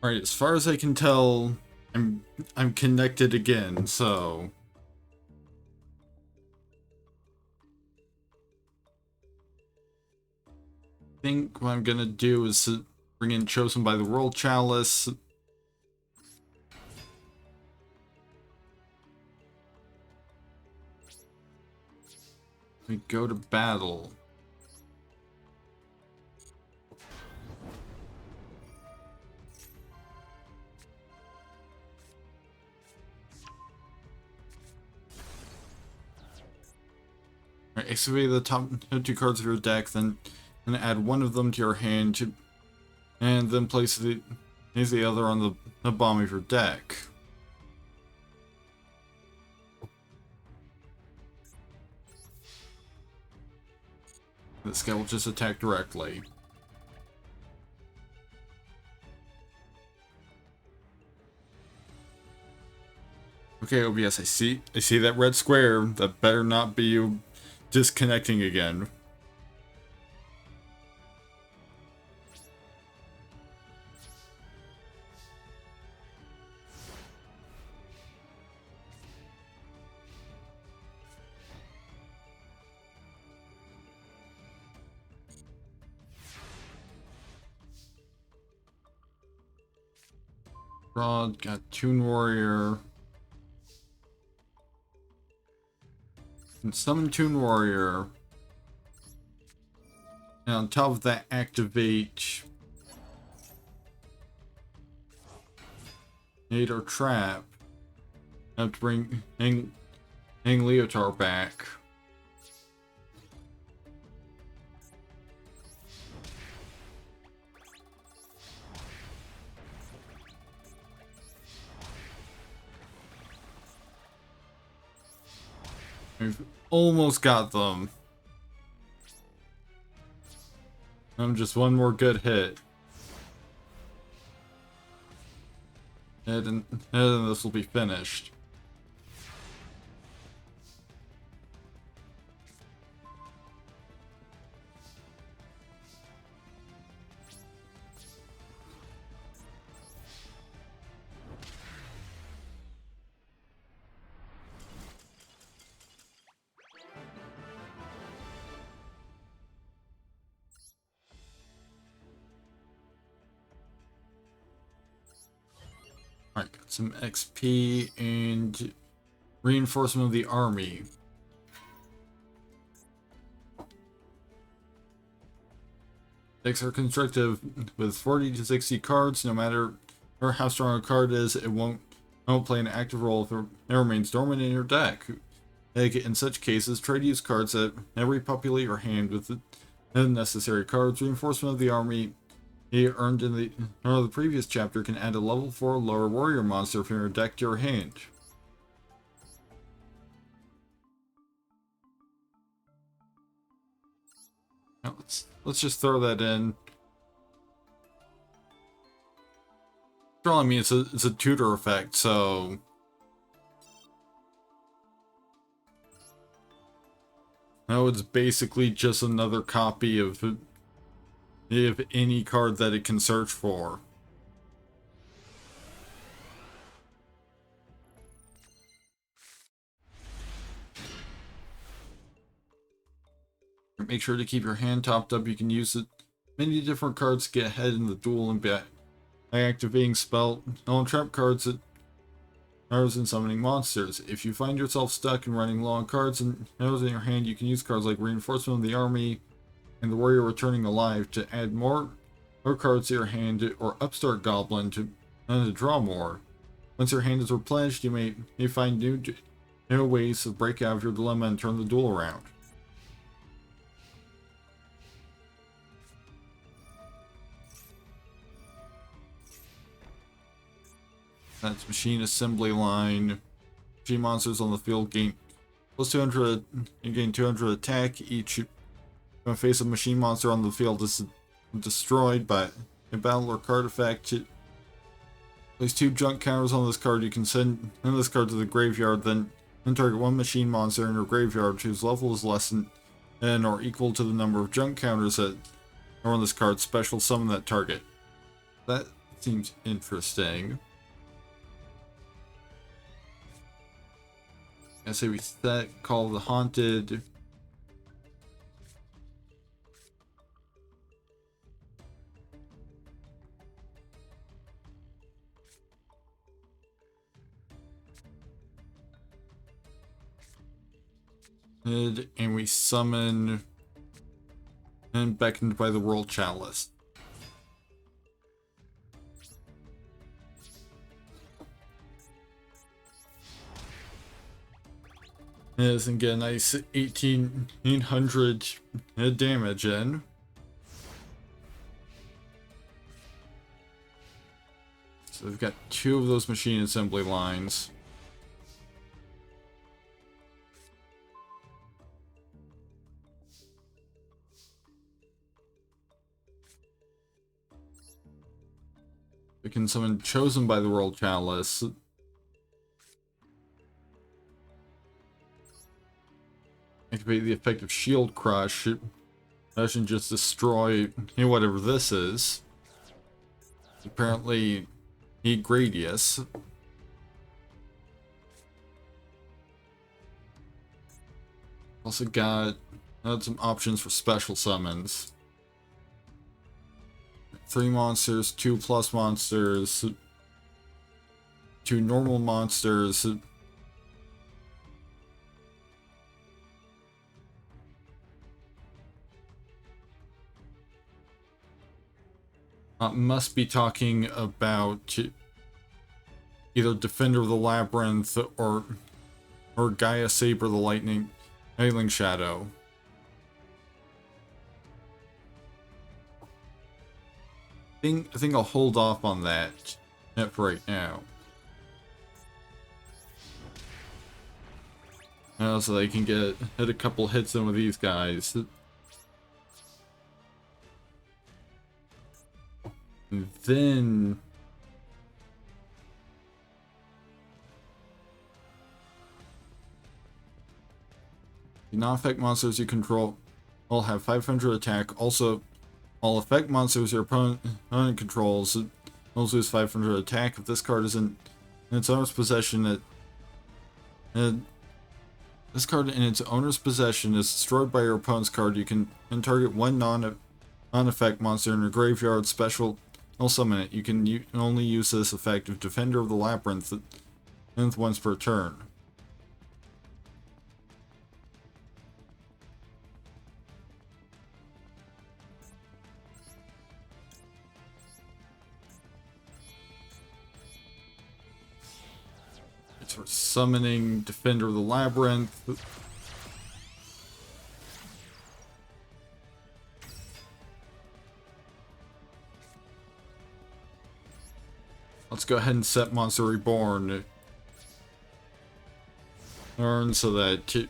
Alright, as far as I can tell, I'm connected again, so I think what I'm gonna do is bring in Chosen by the World Chalice. We go to battle. Right, activate the top two cards of your deck, then add one of them to your hand, and then place the other on the bottom of your deck. This guy will just attack directly. Okay, OBS, I see that red square. That better not be you disconnecting again. Rod, got Toon Warrior. And summon Toon Warrior. And on top of that, activate Nade or Trap. I have to bring Hang Leotard back. We've almost got them. I'm just one more good hit. And this will be finished. Alright, got some XP and reinforcement of the army. Decks are constructed with 40 to 60 cards. No matter how strong a card is, it won't play an active role if it remains dormant in your deck. In such cases, try to use cards that repopulate your hand with the necessary cards. Reinforcement of the army earned in the previous chapter can add a level 4 lower warrior monster from your deck to your hand. Now let's just throw that in. After all, I mean, it's a tutor effect, so now it's basically just another copy of any card that it can search for. Make sure to keep your hand topped up. You can use many different cards to get ahead in the duel and by activating spell and trap cards that arrows and summoning monsters. If you find yourself stuck and running low on cards and arrows in your hand, you can use cards like Reinforcement of the Army and the Warrior Returning Alive to add more cards to your hand, or Upstart Goblin to draw more. Once your hand is replenished, you may find new ways to break out of your dilemma and turn the duel around. That's machine assembly line. Machine monsters on the field gain plus 200. You gain 200 attack each. When face a machine monster on the field is destroyed by a battle or card effect, place 2 junk counters on this card. You can send this card to the graveyard, then target 1 machine monster in your graveyard whose level is less than or equal to the number of junk counters that are on this card. Special summon that target. That's Seems interesting. I say we set Call of the Haunted. And we summon and beckoned by the World Chalice. Yes, and get a nice 1800 damage in. So we've got 2 of those machine assembly lines. We can summon Chosen by the World Chalice. Activate the effect of Shield Crush. That should just destroy whatever this is. Apparently, Heat Gradius. Also got some options for special summons. 3 monsters, 2 plus monsters, 2 normal monsters. Must be talking about either Defender of the Labyrinth or Gaia Saber the Lightning Shadow. I think I'll hold off on that for right now. So they can hit a couple hits in with these guys. And then the non-effect monsters you control all have 500 attack. Also, all effect monsters your opponent controls also lose 500 attack. If this card isn't in its owner's possession, this card in its owner's possession is destroyed by your opponent's card. You can target 1 non-effect monster in your graveyard. Special, I'll summon it. You can only use this effect of Defender of the Labyrinth once per turn. We're summoning Defender of the Labyrinth. Let's go ahead and set Monster Reborn. So that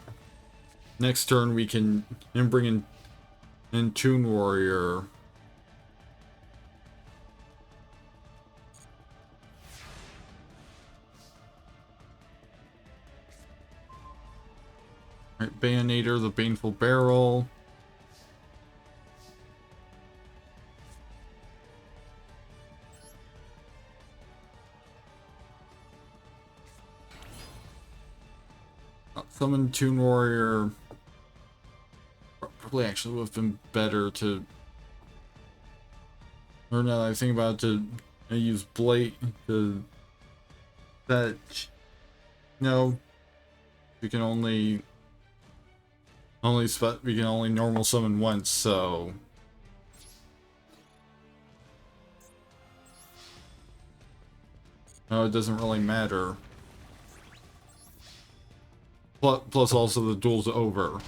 next turn we can bring in Toon Warrior. Alright, Bayonator, the Baneful Barrel. Summon Toon Warrior. Probably actually would have been better to... Or now that I think about it, to use Blade to... Fetch. No. We can only normal summon once, so no, it doesn't really matter. Plus also the duel's over.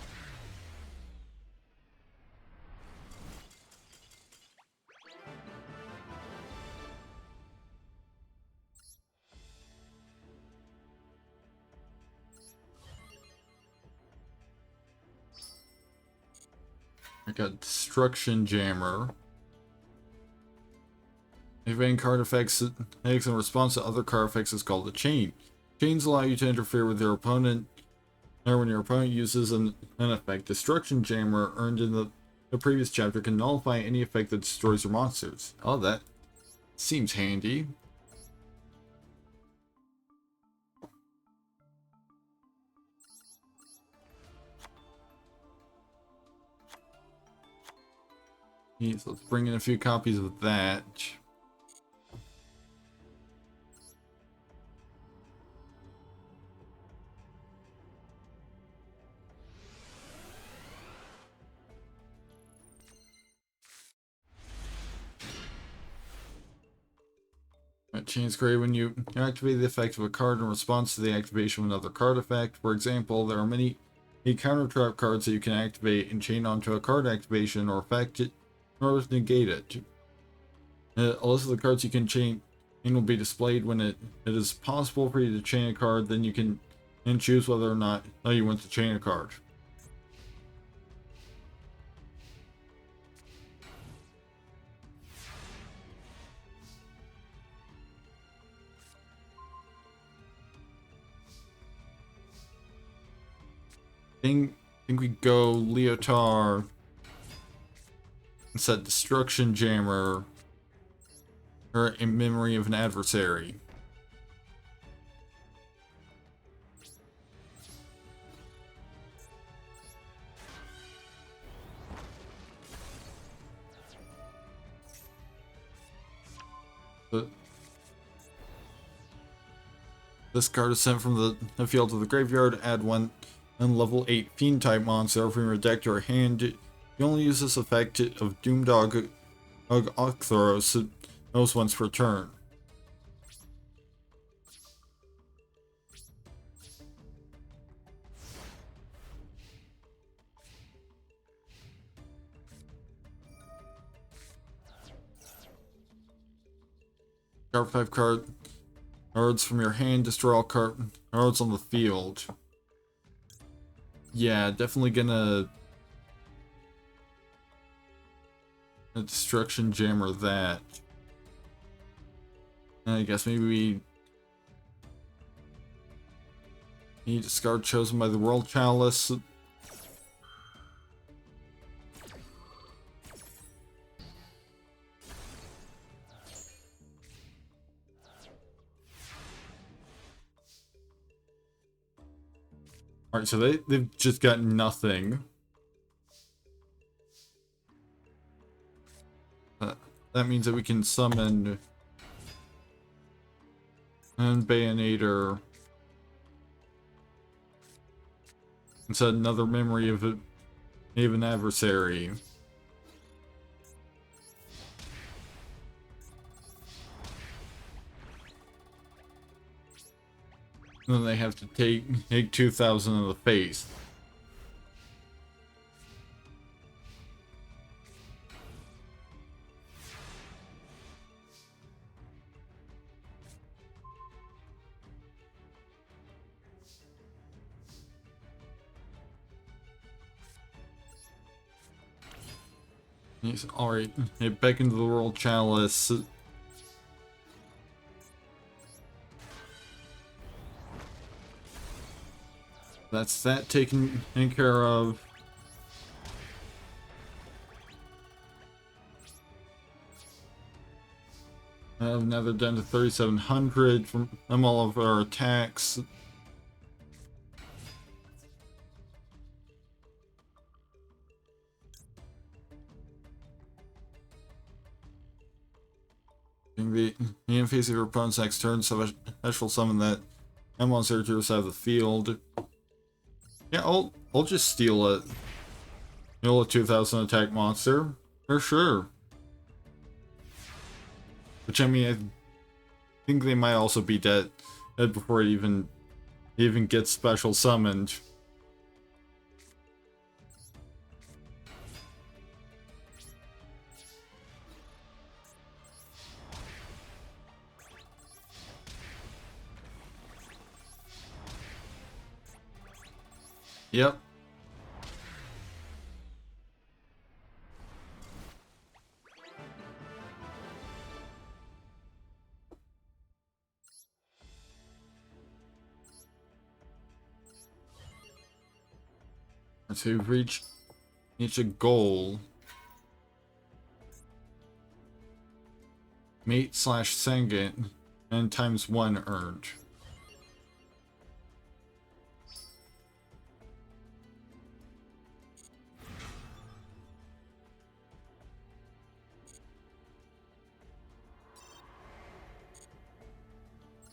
I got Destruction Jammer. Activating card effects makes in response to other card effects is called a chain. Chains allow you to interfere with your opponent, or when your opponent uses an effect. Destruction Jammer, earned in the previous chapter, can nullify any effect that destroys your monsters. Oh, that Seems handy. So let's bring in a few copies of that. Chance created when you activate the effect of a card in response to the activation of another card effect. For example, there are many counter trap cards that you can activate and chain onto a card activation or effect in order to negate it. A list of the cards you can chain will be displayed when it is possible for you to chain a card. Then you can choose whether or not you want to chain a card. I think we go Leotard and set Destruction Jammer or in memory of an adversary. But this card is sent from the field to the graveyard. Add one level 8 Fiend type monster from your deck to your hand. You only use this effect of Doomdog Octhoros once per turn. Sharp type cards from your hand, destroy all cards on the field. Yeah, definitely gonna a Destruction Jammer that. And I guess maybe we need to discard chosen by the World Chalice. Alright, so they've just got nothing. That means that we can summon and Bayonator and set another memory of an adversary. And then they have to take 2,000 in the face. Alright, back into the World Chalice. That's that taken care of. Now they're down to 3,700 from all of our attacks. The interface of your opponent's next turn, so special summon that monster to the side of the field. Yeah, I'll just steal it. Steal a 2,000 attack monster for sure. Which I mean, I think they might also be dead before it even gets special summoned. Yep. To reach a goal. mate/Sangin, and ×1 earned.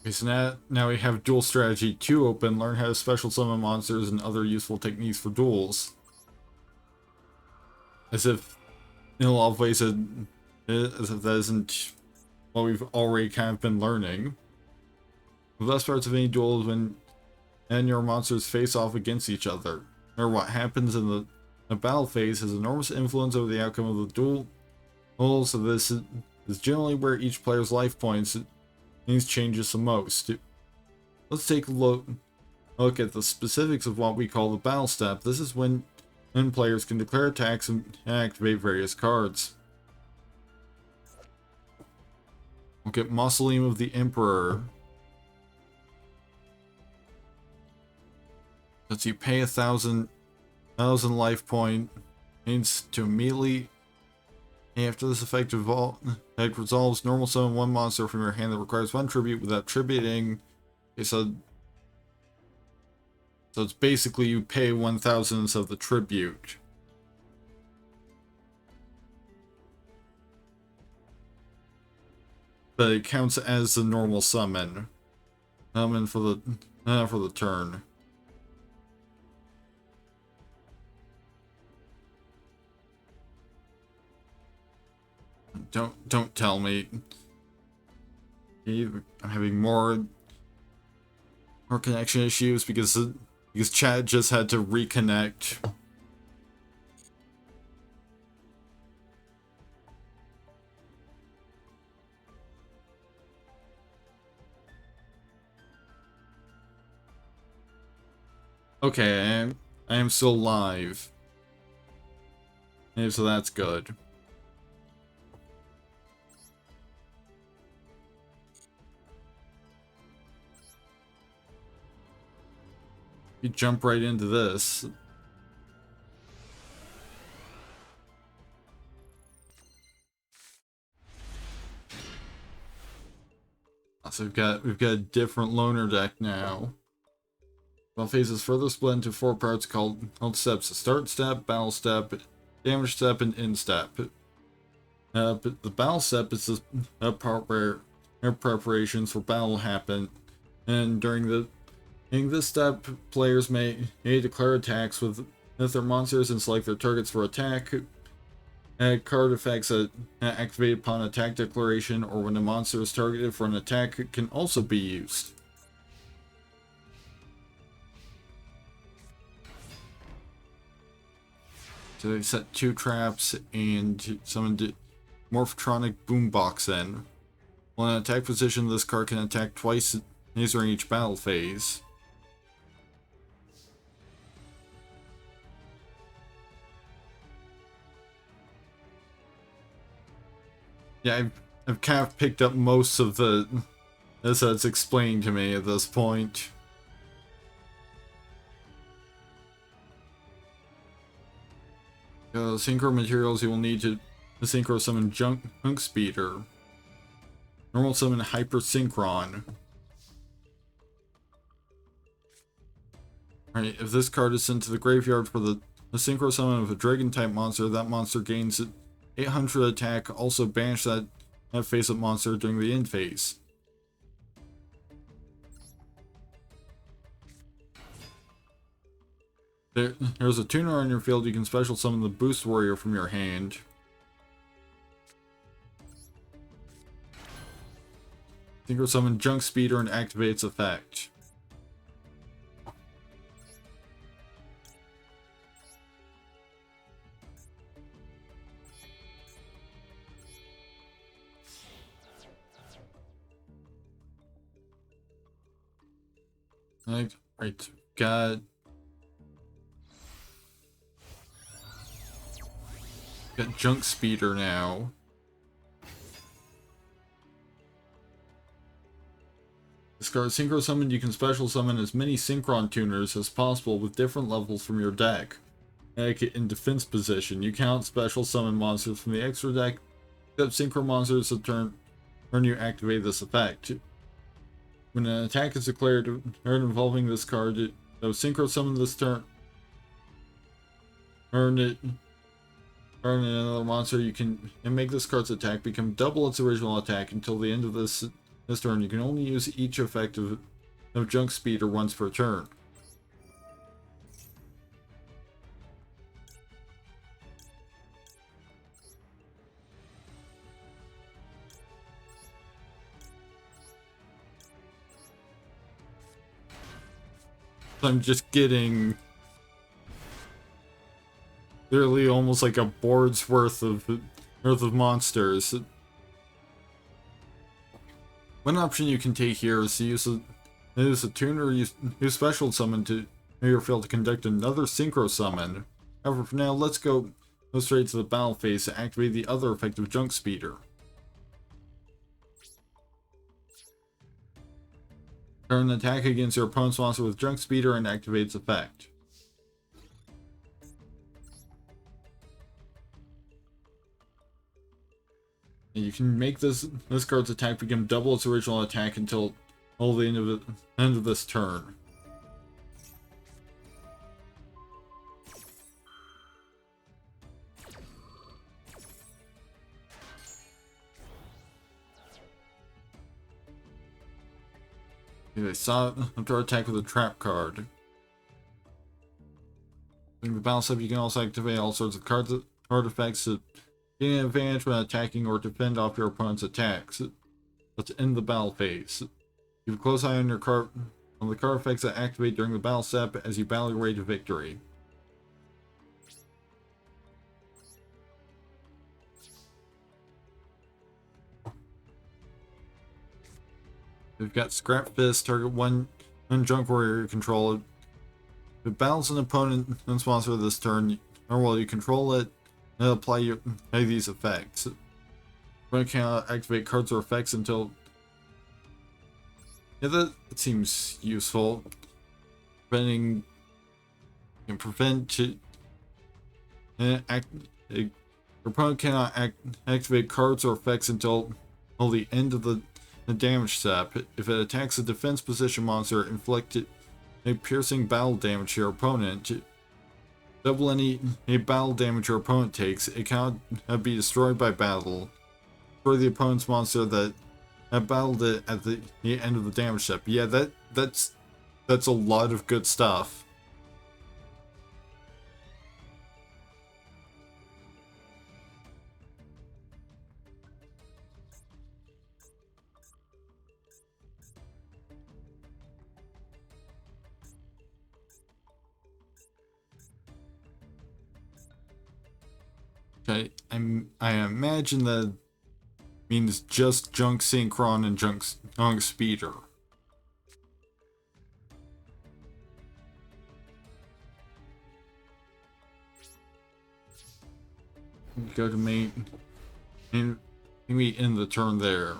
Okay, so now we have Duel Strategy 2 open. Learn how to special summon monsters and other useful techniques for duels. As if, in a lot of ways, as if that isn't what we've already kind of been learning. The best parts of any duel is when your monsters face off against each other. Or what happens in the battle phase has enormous influence over the outcome of the duel. So this is generally where each player's life points these changes the most. Let's take a look at the specifics of what we call the battle step. This is when players can declare attacks and activate various cards. We'll get Mausoleum of the Emperor. Lets you pay 1,000 life points to immediately. After this effect resolves, normal summon one monster from your hand that requires 1 tribute without tributing. Okay, so it's basically you pay 1,000th of the tribute. But it counts as the normal summon. Summon for the turn. Don't tell me. I'm having more connection issues because chat just had to reconnect. Okay, I am still live. So that's good. You jump right into this. So we've got a different loner deck now. Battle phases further split into 4 parts called steps: the start step, battle step, damage step, and end step. But the battle step is the part where preparations for battle happen, and during this step, players may declare attacks with their monsters and select their targets for attack. Card effects that activate upon attack declaration or when a monster is targeted for an attack can also be used. So they set 2 traps and summoned Morphotronic Boombox in. While in attack position, this card can attack twice during each battle phase. Yeah, I've kind of picked up most of this that's explained to me at this point. Synchro materials you will need to synchro summon Junk Speeder. Normal summon Hyper Synchron. Alright, if this card is sent to the graveyard for the synchro summon of a dragon type monster, that monster gains 800 attack. Also banish that face-up monster during the end phase. There's a tuner on your field. You can special summon the Boost Warrior from your hand. Synchro summon Junk Speeder and activate its effect. Right, got Junk Speeder now. Discard Synchro Summon. You can special summon as many Synchron tuners as possible with different levels from your deck. In defense position, you cannot special summon monsters from the extra deck, except Synchro monsters that turn turn you activate this effect. When an attack is declared involving this card, that was synchro summon this turn. Earn another monster. You can make this card's attack become double its original attack until the end of this turn. You can only use each effect of Junk Speeder once per turn. I'm just getting literally almost like a board's worth of monsters. One option you can take here is to use a tuner or use special summon to make your field to conduct another synchro summon. However, for now, let's go straight to the battle phase to activate the other effect of Junk Speeder. Turn an attack against your opponent's monster with Junk Speeder and activate its effect. And you can make this card's attack become double its original attack until the end of this turn. Okay, saw after attack with a trap card. In the battle step, you can also activate all sorts of card effects that gain an advantage when attacking or defend off your opponent's attacks. Let's end the battle phase. Keep a close eye on the card effects that activate during the battle step as you battle your way to victory. We've got Scrap Fist, target one Junk Warrior you control. If it battles an opponent and sponsor this turn, or while you control it, and apply these effects. Opponent cannot activate cards or effects until. Yeah, that seems useful. Your opponent cannot activate cards or effects until the end of the damage step. If it attacks a defense position monster, inflict a piercing battle damage to your opponent. Double any battle damage your opponent takes. It cannot be destroyed by battle. Destroy the opponent's monster that battled it at the end of the damage step. Yeah, that's a lot of good stuff. Okay, I imagine that means just Junk Synchron and Junk Speeder. Go to main, and we end the turn there.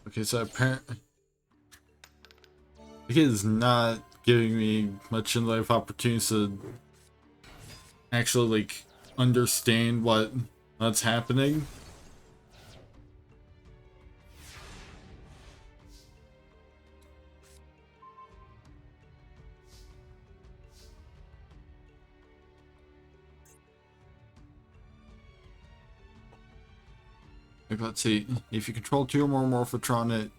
Okay, so apparently it is not giving me much in life opportunities to actually like understand what's happening. Like, let's see, if you control two or more Morphotronic,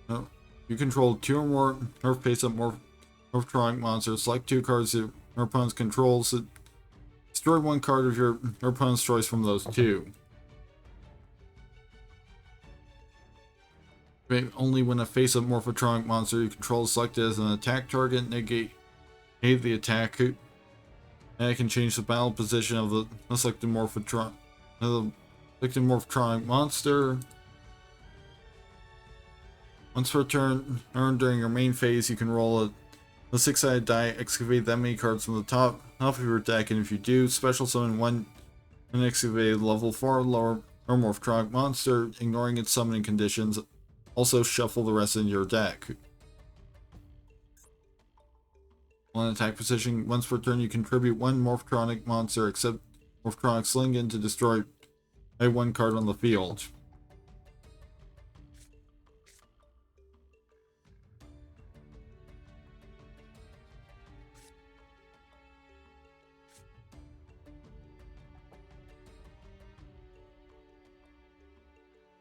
no, you control two or more Nerf face-up Morphotronic monsters, select two cards that your opponent's controls, destroy one card of your opponent's choice from those two. Only when a face-up Morphotronic monster you control is selected as an attack target, negate the attack, and it can change the battle position of the selected Morphotronic monster. Once per turn earned during your main phase, you can roll the 6-sided die, excavate that many cards from the top half of your deck, and if you do, special summon one unexcavated level 4 lower or Morphtronic monster, ignoring its summoning conditions. Also shuffle the rest into your deck. On attack position, once per turn you contribute one Morphtronic monster except Morphtronic Slingon to destroy one card on the field.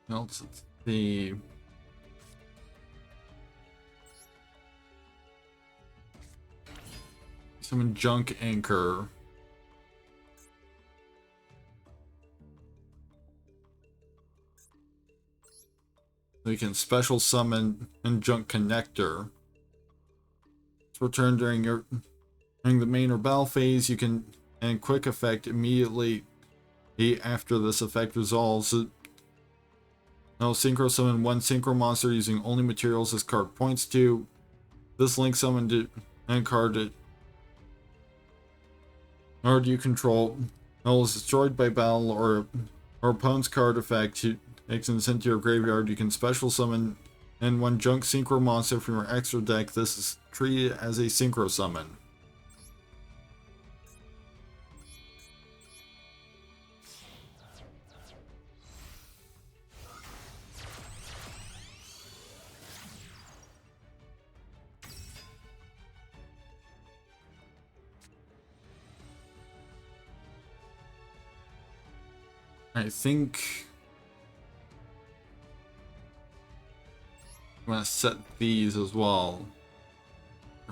Let's see. Summon Junk Anchor. So you can special summon and Junk Connector. Return during the main or battle phase. You can, and quick effect immediately after this effect resolves. Now synchro summon one synchro monster using only materials this card points to. This link summoned and card you control is destroyed by battle or opponent's card effect takes and sent to your graveyard. You can special summon and one junk synchro monster from your extra deck. This is treated as a synchro summon. I think I'm gonna set these as well.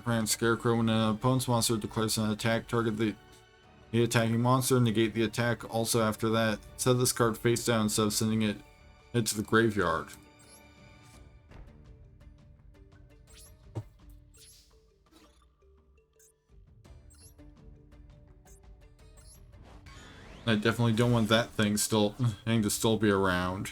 Grand Scarecrow. When an opponent's monster declares an attack, target the attacking monster, negate the attack. Also after that, set this card face down instead of sending it to the graveyard. I definitely don't want that thing to still be around.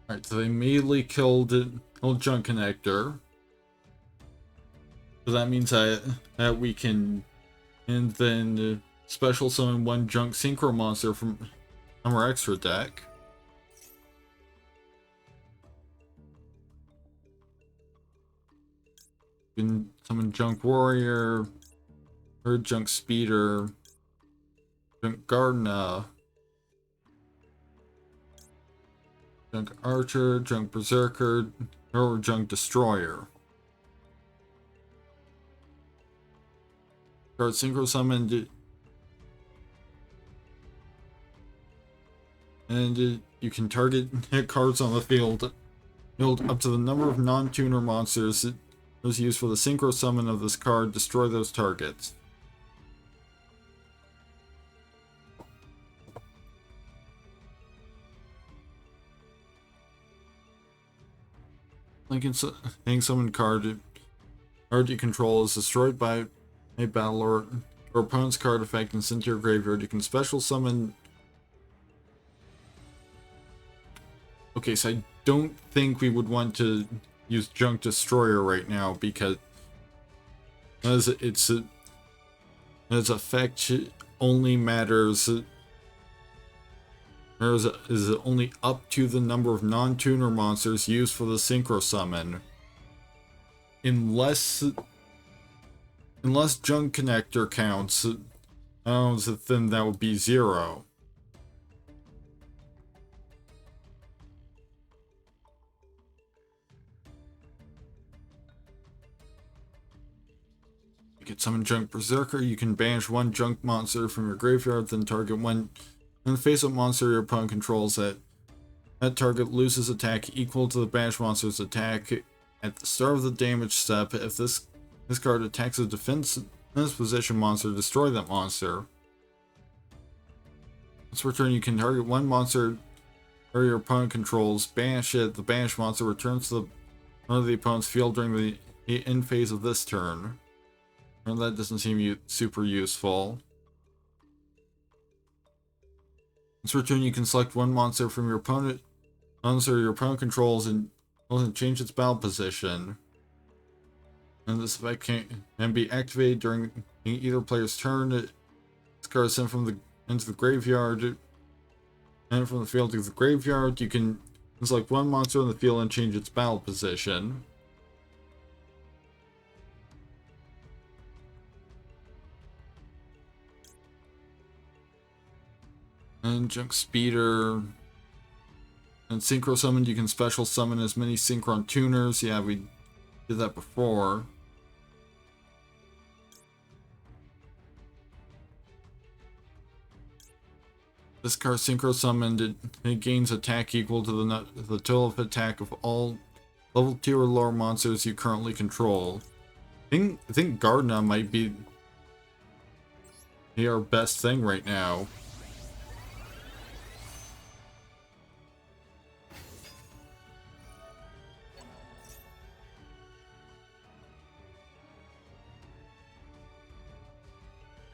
Alright, so they immediately killed Junk Connector. So that means that we can, and then special summon one Junk Synchro monster from our extra deck. You can summon Junk Warrior, or Junk Speeder, Junk Gardener, Junk Archer, Junk Berserker, or Junk Destroyer. Card synchro summoned, and you can target hit cards on the field up to the number of non-tuner monsters that was used for the synchro summon of this card. Destroy those targets. Lincoln summon card you control is destroyed by a battle or opponent's card effect and sent to your graveyard. You can special summon. Okay, so I don't think we would want to use Junk Destroyer right now because its effect only matters. Is only up to the number of non-tuner monsters used for the synchro summon. Unless Junk Connector counts, then that would be 0. You can summon Junk Berserker. You can banish one junk monster from your graveyard, then target one. In the face-up monster your opponent controls that target loses attack equal to the banished monster's attack at the start of the damage step. If this card attacks a defense position monster, destroy that monster. Once per turn, you can target one monster or your opponent controls, banish it. The banished monster returns to one of the opponent's field during the the end phase of this turn. And that doesn't seem super useful. This return, you can select one monster from your opponent, monster your opponent controls, and change its battle position. And this effect can be activated during either player's turn. This card is sent from into the graveyard, and from the field to the graveyard. You can select one monster in the field and change its battle position. And Junk Speeder. And Synchro Summon, you can special summon as many Synchron Tuners. Yeah, we did that before. This card Synchro Summoned, it gains attack equal to the total of attack of all level 2 or lower monsters you currently control. I think Gardna might be our best thing right now.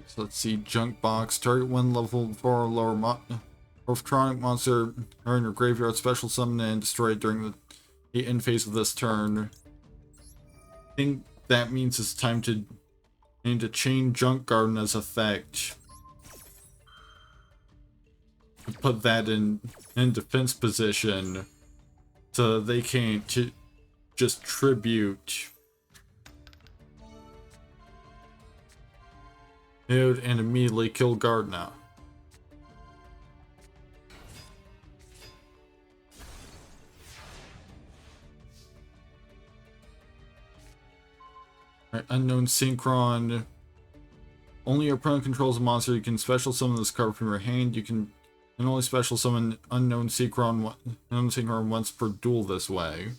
So let's see, Junk Box. Target one level 4 or lower Orphatronic monster or in your graveyard, special summon and destroy it during the end phase of this turn. I think that means it's time to chain Junk Garden as effect. Put that in defense position so they can't just tribute. And immediately kill Gardna. Right, Unknown Synchron. Only your opponent controls a monster. You can special summon this card from your hand. You can only special summon Unknown Synchron once per duel this way.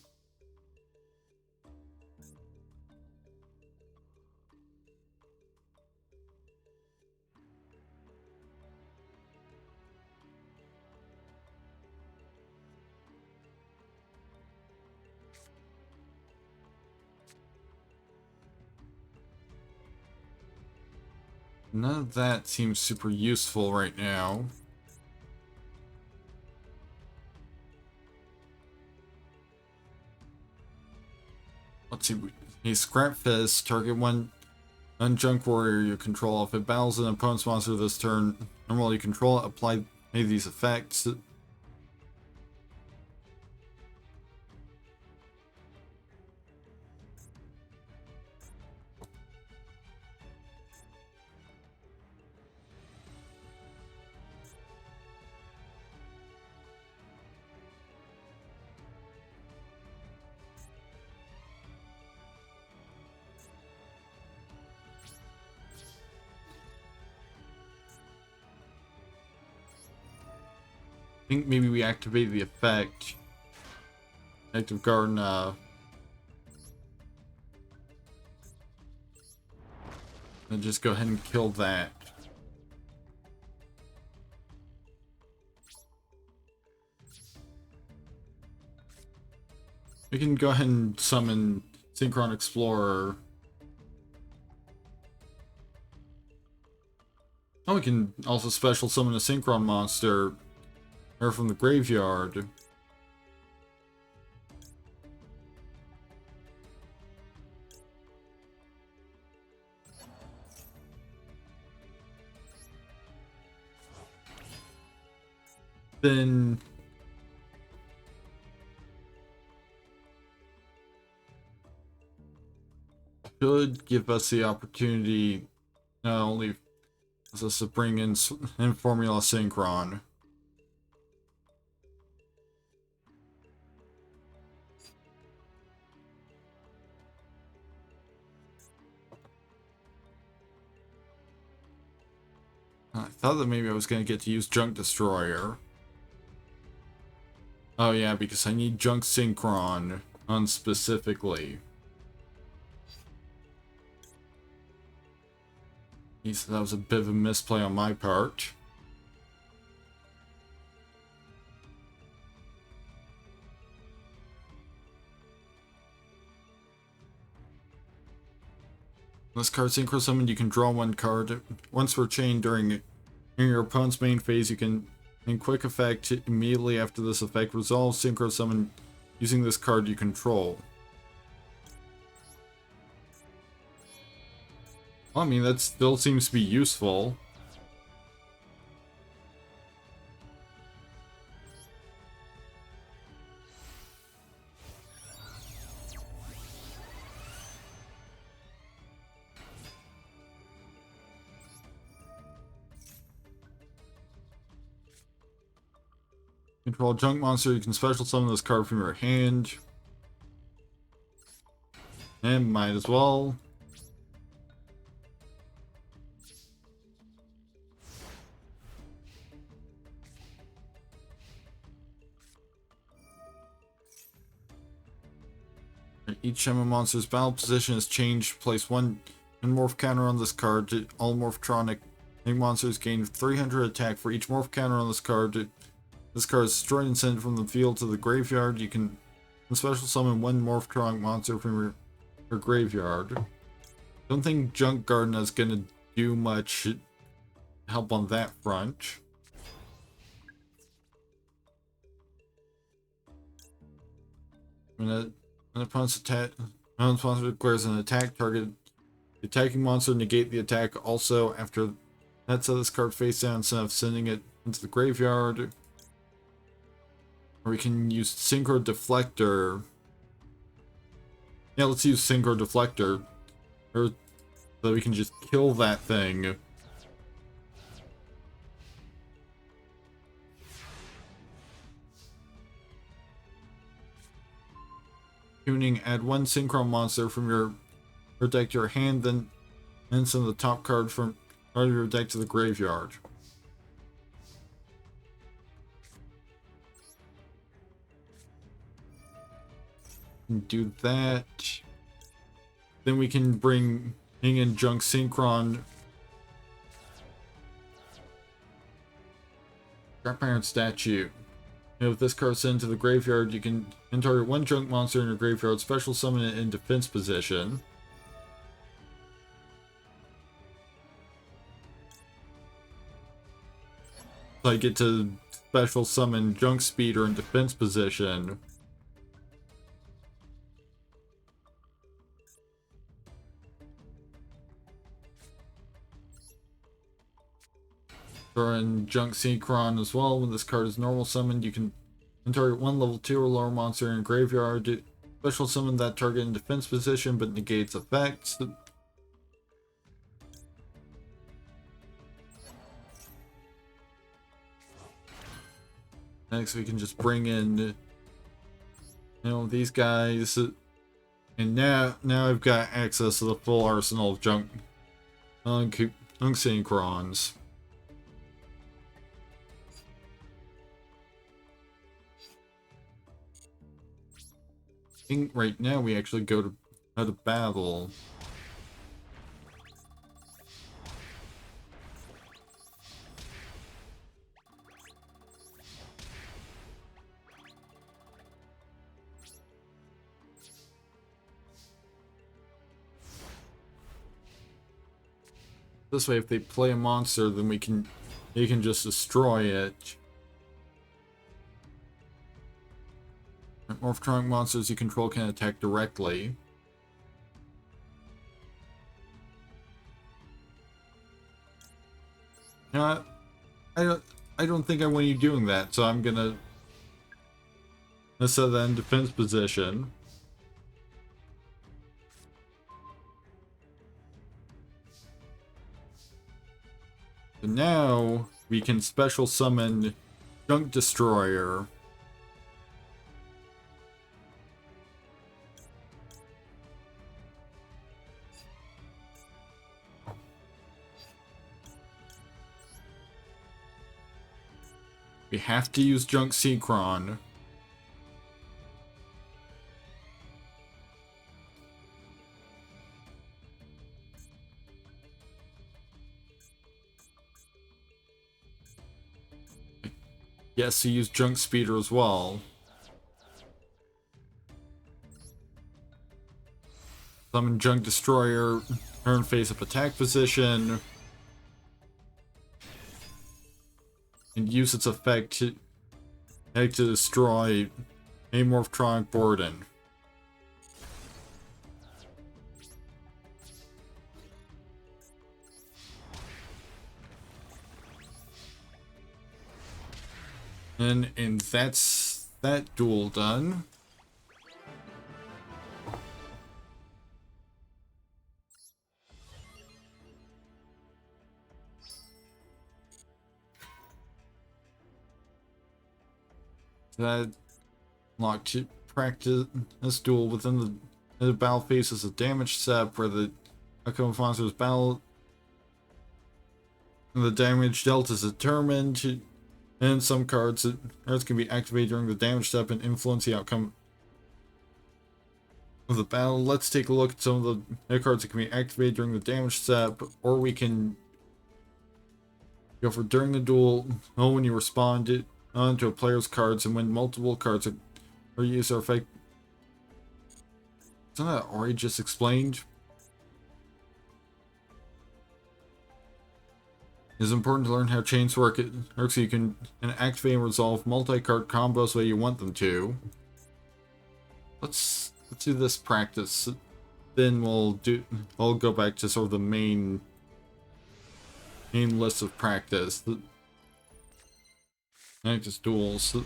None of that seems super useful right now. Let's see. A Scrap Fist. Target one Junk Warrior you control. If it battles an opponent's monster this turn, normally you control it, apply any of these effects. I think maybe we activate the effect. Active Garden, and just go ahead and kill that. We can go ahead and summon Synchron Explorer. Oh, we can also special summon a Synchron monster from the graveyard. Then should give us the opportunity not only us to bring in Formula Synchron. I thought that maybe I was going to get to use Junk Destroyer. Oh yeah, because I need Junk Synchron on specifically. So that was a bit of a misplay on my part. this card synchro summon, you can draw one card. Once per chain during your opponent's main phase, you can, in quick effect, immediately after this effect, resolve synchro summon using this card you control. Well, I mean, that still seems to be useful. Control a junk monster, you can special summon this card from your hand. And might as well. Each time a monster's battle position is changed, place one morph counter on this card. All Morphtronic monsters gain 300 attack for each morph counter on this card. This card is destroyed and sent from the field to the graveyard. You can special summon one Morphtronic monster from your graveyard. Don't think Junk Garden is gonna do much help on that front. When an opponent's monster declares an attack target, the attacking monster negate the attack. Also, after that, set this card face down instead of sending it into the graveyard. Or we can use Synchro Deflector. Yeah, let's use Synchro Deflector. Or so we can just kill that thing. Tuning, add one Synchro monster from your deck to your hand, then send the top card from out of your deck to the graveyard. Do that. Then we can bring in Junk Synchron. Scrap Iron Statue. If this card sent to the graveyard, you can target one junk monster in your graveyard, special summon it in defense position. So I get to special summon Junk Speeder in defense position. Throw in Junk Synchron as well. When this card is normal summoned, you can target one level 2 or lower monster in your graveyard. Special summon that target in defense position but negates effects. Next we can just bring in these guys. And now I've got access to the full arsenal of Junk Synchrons. I think right now we actually go to battle. This way, if they play a monster, then they can just destroy it. Morphtronic monsters you control can attack directly. I don't think I want you doing that, so I'm gonna set that in defense position. And now we can special summon Junk Destroyer. We have to use Junk Synchron. Yes, you use Junk Speeder as well. Summon Junk Destroyer. turn face-up attack position, and use its effect to destroy Amorphtronic Borden. And that's that duel done. That locked to practice this duel within the battle phase is a damage step where the outcome of monster's battle and the damage dealt is determined. And some cards can be activated during the damage step and influence the outcome of the battle. Let's take a look at some of the cards that can be activated during the damage step, or we can go for during the duel. When you respond onto a player's cards and when multiple cards are used or effect. Isn't that already just explained? It's important to learn how chains work so you can activate and resolve multi-card combos the way you want them to. Let's do this practice. Then I'll go back to sort of the main list of practice. Practice duels.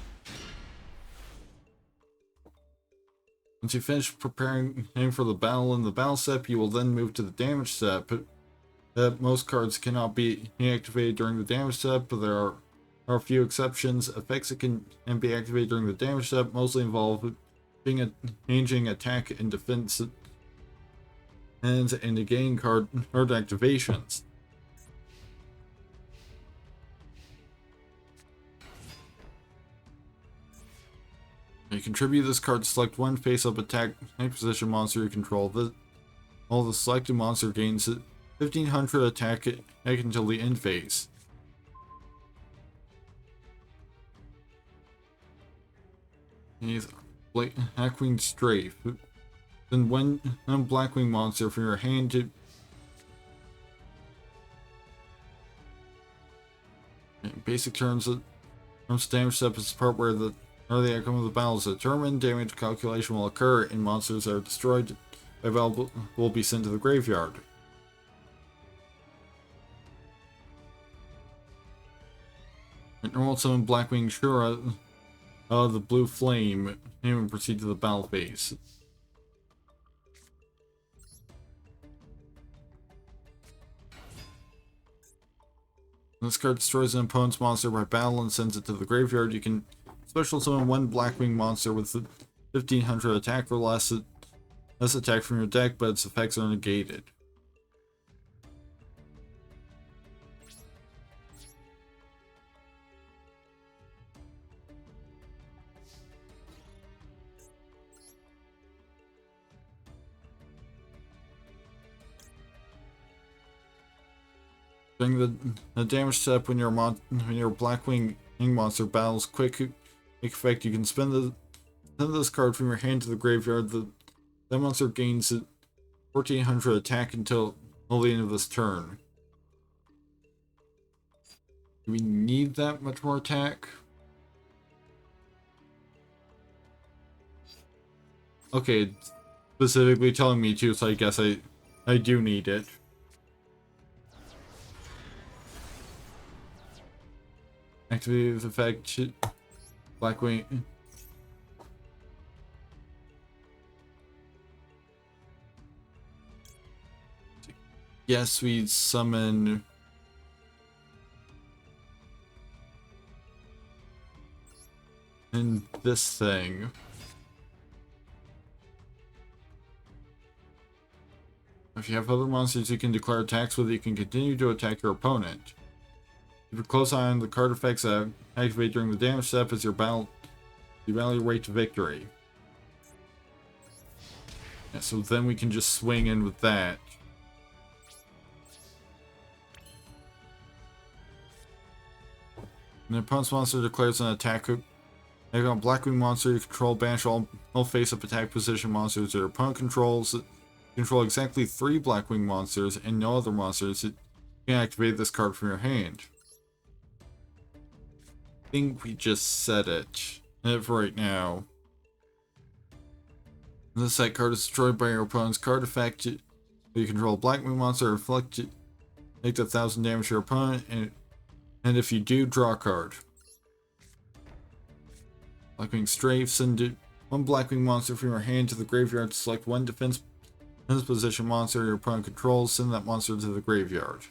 Once you finish preparing for the battle in the battle step, you will then move to the damage step. Most cards cannot be activated during the damage step, but there are a few exceptions. Effects that can be activated during the damage step mostly involve changing attack and defense and negating card activations. You contribute this card to select one face-up attack position monster you control. All the selected monster gains 1500 attack until the end phase. He's Blackwing Strafe. Then when Blackwing monster from your hand to basic turns damage step is the part where the outcome of the battle is determined. Damage calculation will occur and monsters that are destroyed by battle will be sent to the graveyard. Normal summon Blackwing Shura the blue flame and proceed to the battle phase. This card destroys an opponent's monster by battle and sends it to the graveyard. You can special summon one Blackwing monster with 1500 attack or less attack from your deck, but its effects are negated. During the damage step, when your Blackwing monster battles quick effect, you can send this card from your hand to the graveyard. That monster gains 1400 attack until the end of this turn. Do we need that much more attack? Okay, it's specifically telling me to, so I guess I do need it. Activate the effect Blackwing. Yes, we summon and this thing. If you have other monsters you can declare attacks with, you can continue to attack your opponent. Keep a close eye on the card effects that activate during the damage step as you battle your way to victory. Yeah, so then we can just swing in with that. And the opponent's monster declares an attack. If you Blackwing monster you control, banish all face-up attack position monsters that your opponent controls. You control exactly 3 Blackwing monsters and no other monsters, you can activate this card from your hand. I think we just said it for right now. This side card is destroyed by your opponent's card effect. You control a Blackwing monster, inflict 1,000 damage to your opponent, and if you do, draw a card. Blackwing Strafe, send 1 Blackwing monster from your hand to the graveyard to select 1 defense position monster your opponent controls, send that monster to the graveyard.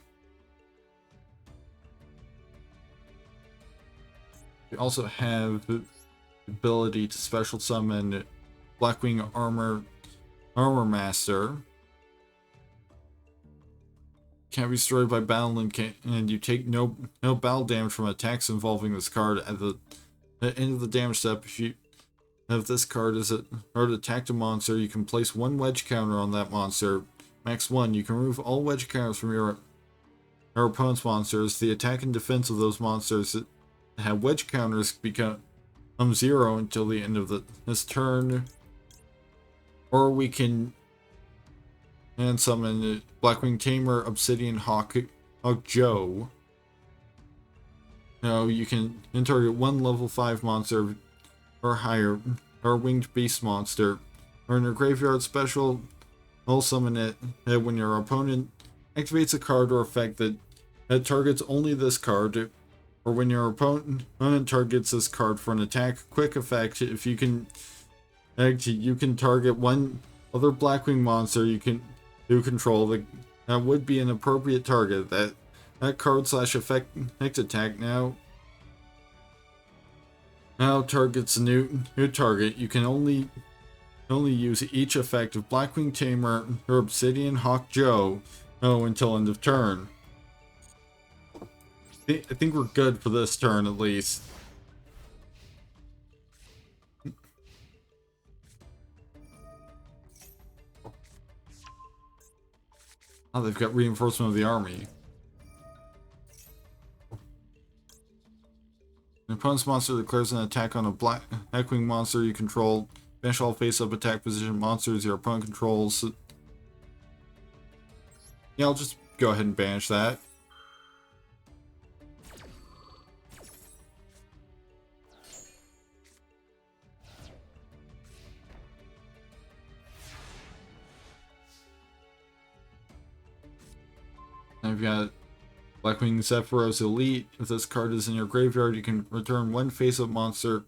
You also have the ability to special summon Blackwing Armor Master. Can't be destroyed by battle and you take no battle damage from attacks involving this card. At the end of the damage step, if this card is attacked a monster, you can place 1 wedge counter on that monster. Max 1. You can remove all wedge counters from your opponent's monsters. The attack and defense of those monsters that have wedge counters become 0 until the end of this turn. Or we can summon Blackwing Tamer, Obsidian Hawk Joe. Now you can target 1 level 5 monster or higher, or winged beast monster, or in your graveyard special, I'll summon it when your opponent activates a card or effect that targets only this card, or when your opponent targets this card for an attack quick effect. If you can target 1 other Blackwing monster you control that would be an appropriate target. That card / effect attack now targets a new target. You can only use each effect of Blackwing Tamer or Obsidian Hawk Joe until end of turn. I think we're good for this turn at least. Oh, they've got reinforcement of the army. An opponent's monster declares an attack on a Blackwing monster you control. Banish all face-up attack position monsters your opponent controls. Yeah, I'll just go ahead and banish that. I've got Blackwing Zephyros Elite. If this card is in your graveyard, you can return 1 face-up monster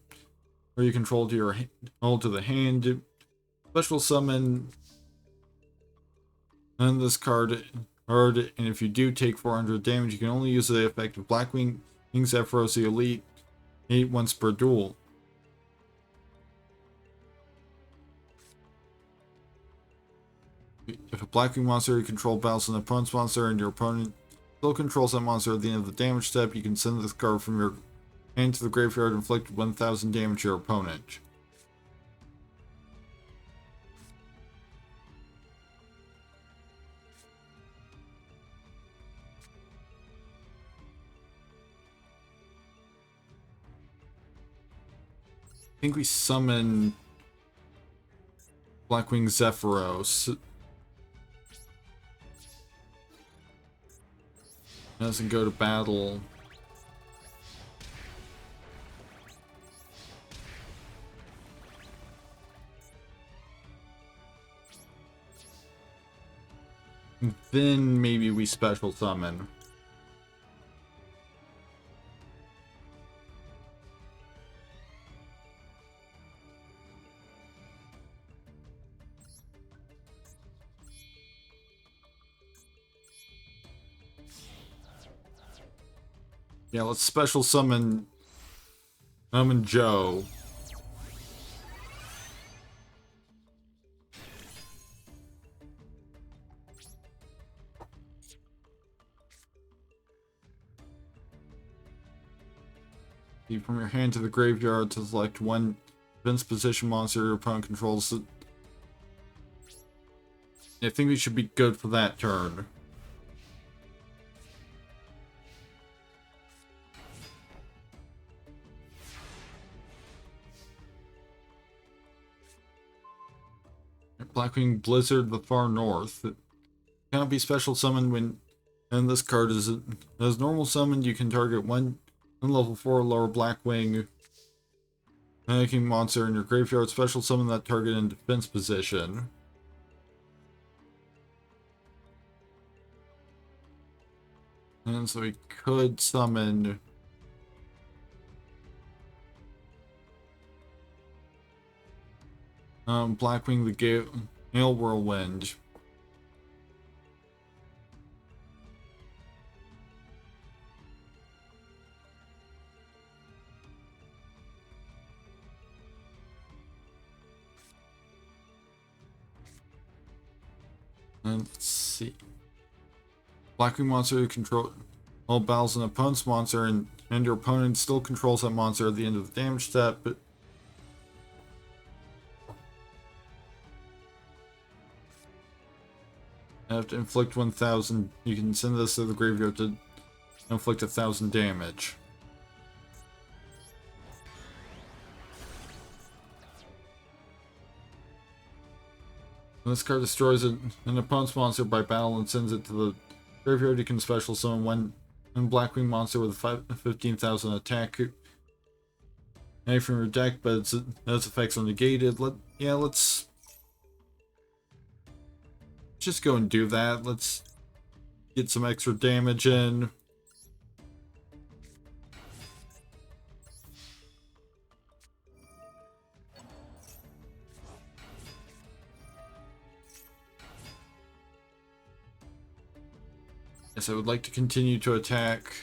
or you control to the hand. Special summon on this card, and if you do take 400 damage, you can only use the effect of Blackwing Zephyros Elite 8 once per duel. If a Blackwing monster you control battles an opponent's monster and your opponent still controls that monster at the end of the damage step, you can send this card from your hand to the graveyard and inflict 1,000 damage to your opponent. I think we summon Blackwing Zephyros. Doesn't go to battle. Then maybe we special summon. Yeah, let's special summon Joe. From your hand to the graveyard to select 1 defense position monster your opponent controls. I think we should be good for that turn. Blackwing Blizzard the Far North. It cannot be special summoned when, and this card is as normal summoned. You can target one level 4 lower Blackwing King monster in your graveyard. Special summon that target in defense position. And so we could summon Blackwing the Gale Whirlwind. And let's see. Blackwing monster control all battles an opponent's monster, and your opponent still controls that monster at the end of the damage step. Have to inflict 1,000. You can send this to the graveyard to inflict 1,000 damage. When this card destroys an opponent's monster by battle and sends it to the graveyard, you can special summon one Blackwing monster with a 15,000 attack. And from your deck, but its effects are negated. Let's just go and do that. Let's get some extra damage in. Yes, I would like to continue to attack.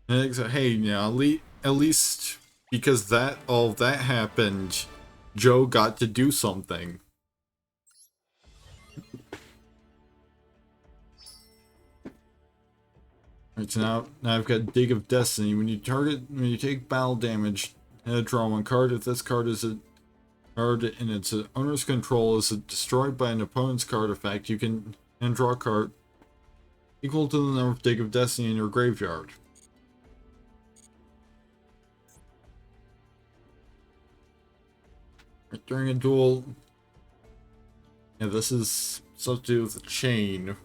And so, hey, now at least because all that happened, Joe got to do something. Alright, so now I've got Dig of Destiny. When you take battle damage, draw one card. If this card is a card in its owner's control is destroyed by an opponent's card effect, you can draw a card equal to the number of Dig of Destiny in your graveyard. During a duel, yeah, this is something to do with the chain.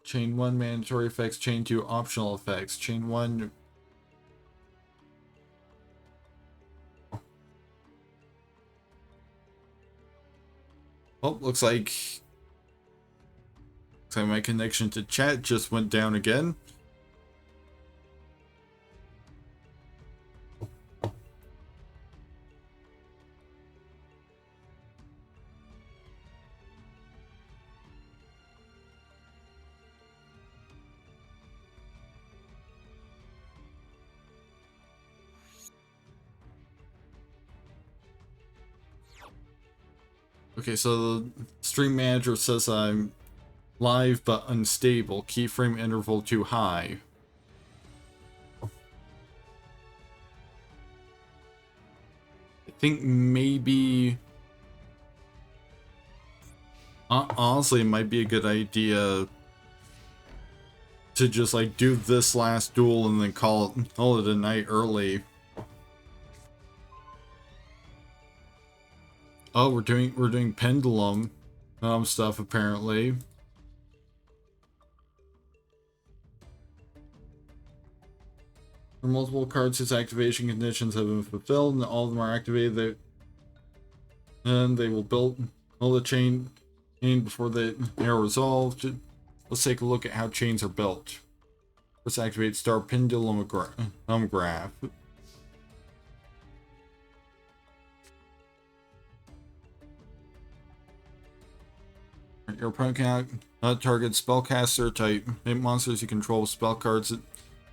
Chain 1 mandatory effects, chain 2 optional effects, chain 1 looks like my connection to chat just went down again. Okay, so the stream manager says I'm live but unstable. Keyframe interval too high. I think maybe... honestly, it might be a good idea to just like do this last duel and then call it a night early. Oh, we're doing pendulum stuff apparently. For multiple cards, its activation conditions have been fulfilled, and all of them are activated. And they will build all the chain before they are resolved. Let's take a look at how chains are built. Let's activate Star Pendulum Graph. Your opponent cannot target spellcaster type monsters you control, spell cards,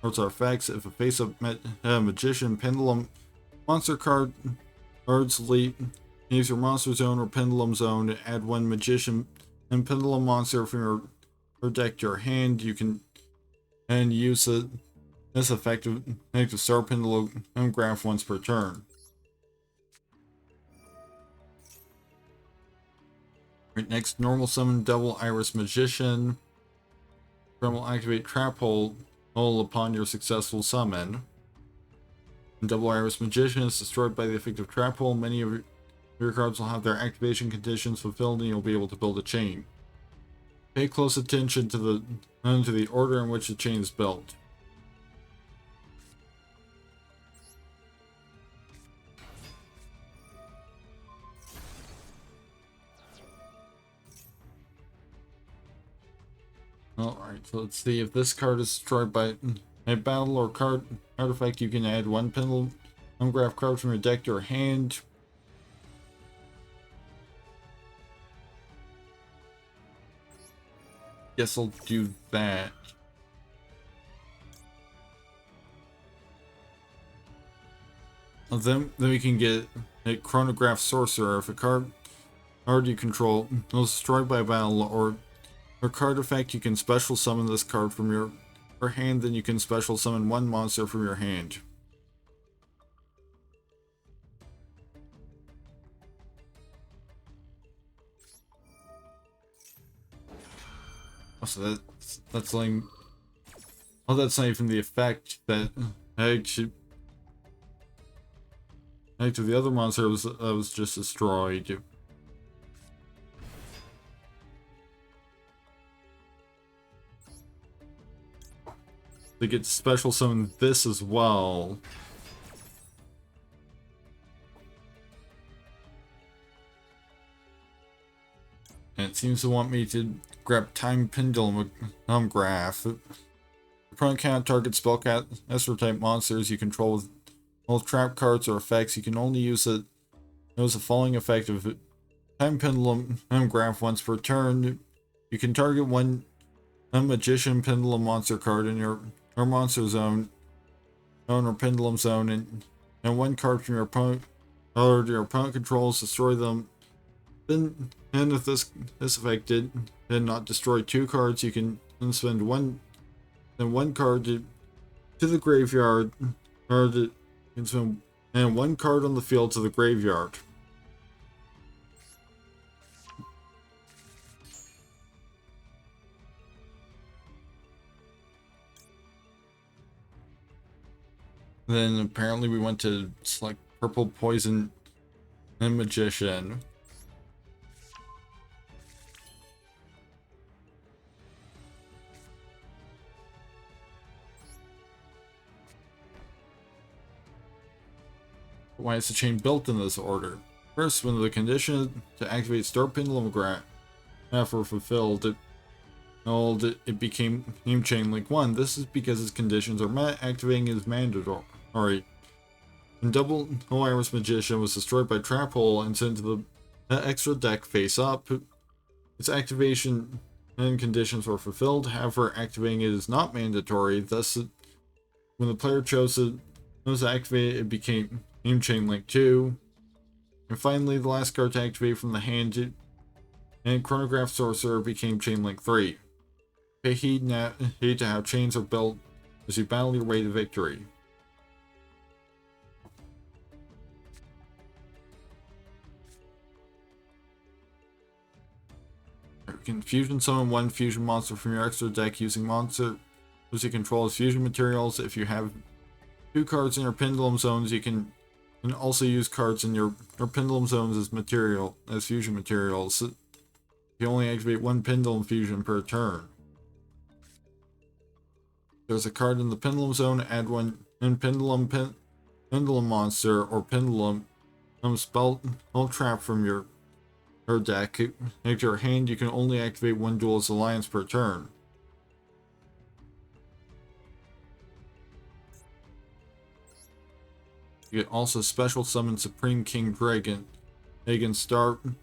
or its effects. If a face-up magician pendulum monster cards leap, use your monster zone or pendulum zone to add one magician and pendulum monster from your deck to your hand. You can use it This effective Star Pendulum graph once per turn. Right, next, normal summon Double Iris Magician. Friend will activate Trap Hole upon your successful summon. When Double Iris Magician is destroyed by the effective Trap Hole, many of your cards will have their activation conditions fulfilled and you'll be able to build a chain. Pay close attention to the order in which the chain is built. Alright, so let's see if this card is destroyed by a battle or card artifact. You can add one Pendulum Graph card from your deck to your hand. Guess I'll do that. Then we can get a Chronograph Sorcerer. If a card you control is destroyed by a battle or card effect, you can special summon this card from your hand, then you can special summon one monster from your hand. So that's like, oh, that's not even the effect that actually the other monster was just destroyed. They get special summon this as well. And it seems to want me to grab Time Pendulum Graph. Your opponent cannot target spellcaster type monsters you control with all trap cards or effects. You can only use the following effect of Time Pendulum Graph once per turn. You can target one Magician Pendulum monster card in your monster zone or Pendulum zone, and one card from your opponent or your opponent controls, destroy them. Then, and if this effect did not destroy two cards, you can then spend one card to the graveyard, or you can spend and one card on the field to the graveyard. Then apparently we went to select Purple Poison and Magician. Why is the chain built in this order? First, when the condition to activate Star Pendulum Graph were fulfilled, it became Chain Link 1. This is because its conditions are met. Activating is mandatory. When Double Iris Magician was destroyed by Trap Hole and sent to the extra deck face up, its activation and conditions were fulfilled. However, activating it is not mandatory. Thus, when the player chose to activate it, became Chain Link 2. And finally, the last card to activate from the hand and Chronograph Sorcerer became Chain Link 3. Pay heed to how chains are built as you battle your way to victory. You can fusion summon one fusion monster from your extra deck using monsters you control as fusion materials. If you have two cards in your pendulum zones, you can also use cards in your pendulum zones as fusion materials. You only activate one pendulum fusion per turn. There's a card in the pendulum zone, add one pendulum monster or pendulum spell trap from your deck. Into your hand, you can only activate one Duelist Alliance per turn. You can also special summon Supreme King Dragon against Starving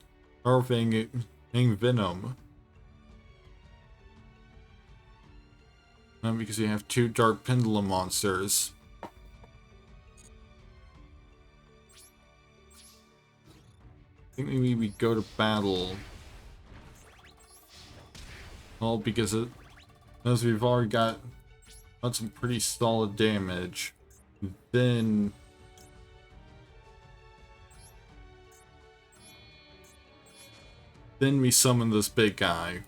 Venom. Because you have two Dark Pendulum monsters. I think maybe we go to battle. Well, because as we've already got Got some pretty solid damage. Then we summon this big guy.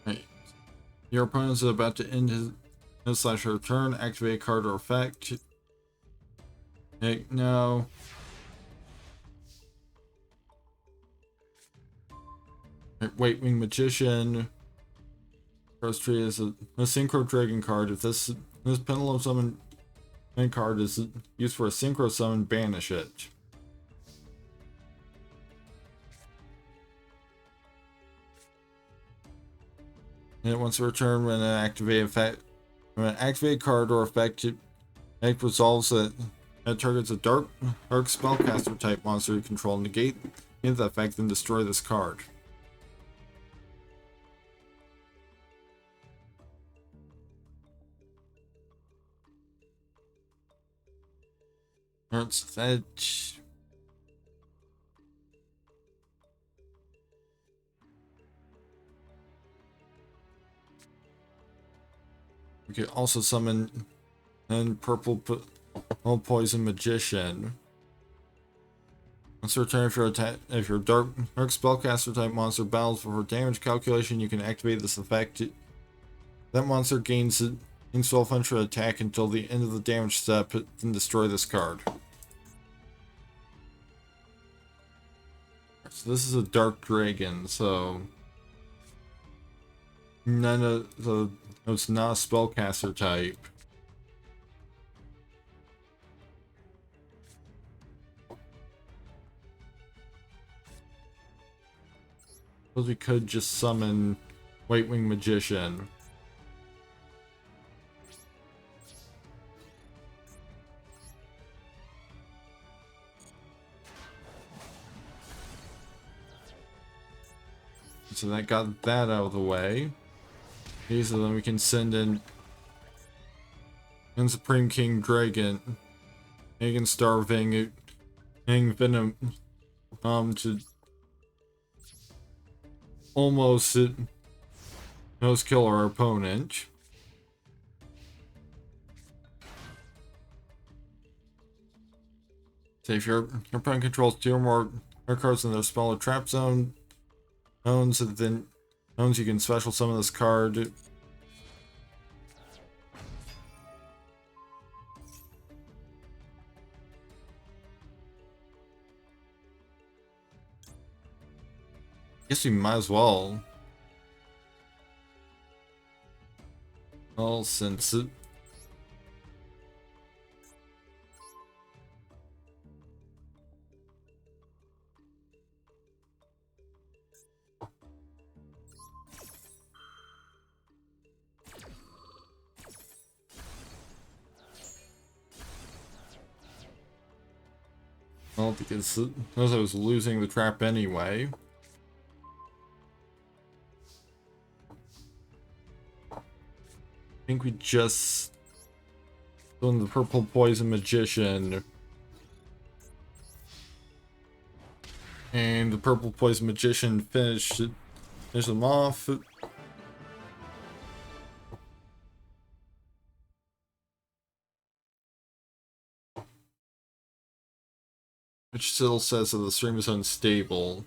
Right. Your opponent is about to end his / her turn. Activate a card or effect. Heck no. White Wing Magician. First tree is a Synchro Dragon card. If this Pendulum Summon card is used for a Synchro Summon, banish it. And once returned, when an activate card or effect, it resolves that targets a dark spellcaster type monster you control. Negate the effect, then destroy this card. Let's fetch. We could also summon purple poison magician. Once return, if your dark spellcaster type monster battles for damage calculation, you can activate this effect. That monster gains 1200 attack until the end of the damage step, then destroy this card. So this is a dark dragon, so it's not a spellcaster type. Suppose we could just summon White Wing Magician. So that got that out of the way. These are then we can send in Supreme King Dragon, Hagen Starving, Hang Venom, to almost kill our opponent. So if your opponent controls 2 or more cards in their spell or trap zone, then you can special summon this card. Guess we might as well. Well, since it. Well, because I was losing the trap anyway. I think we just done the purple poison magician. And the purple poison magician finished them off. Which still says that the stream is unstable.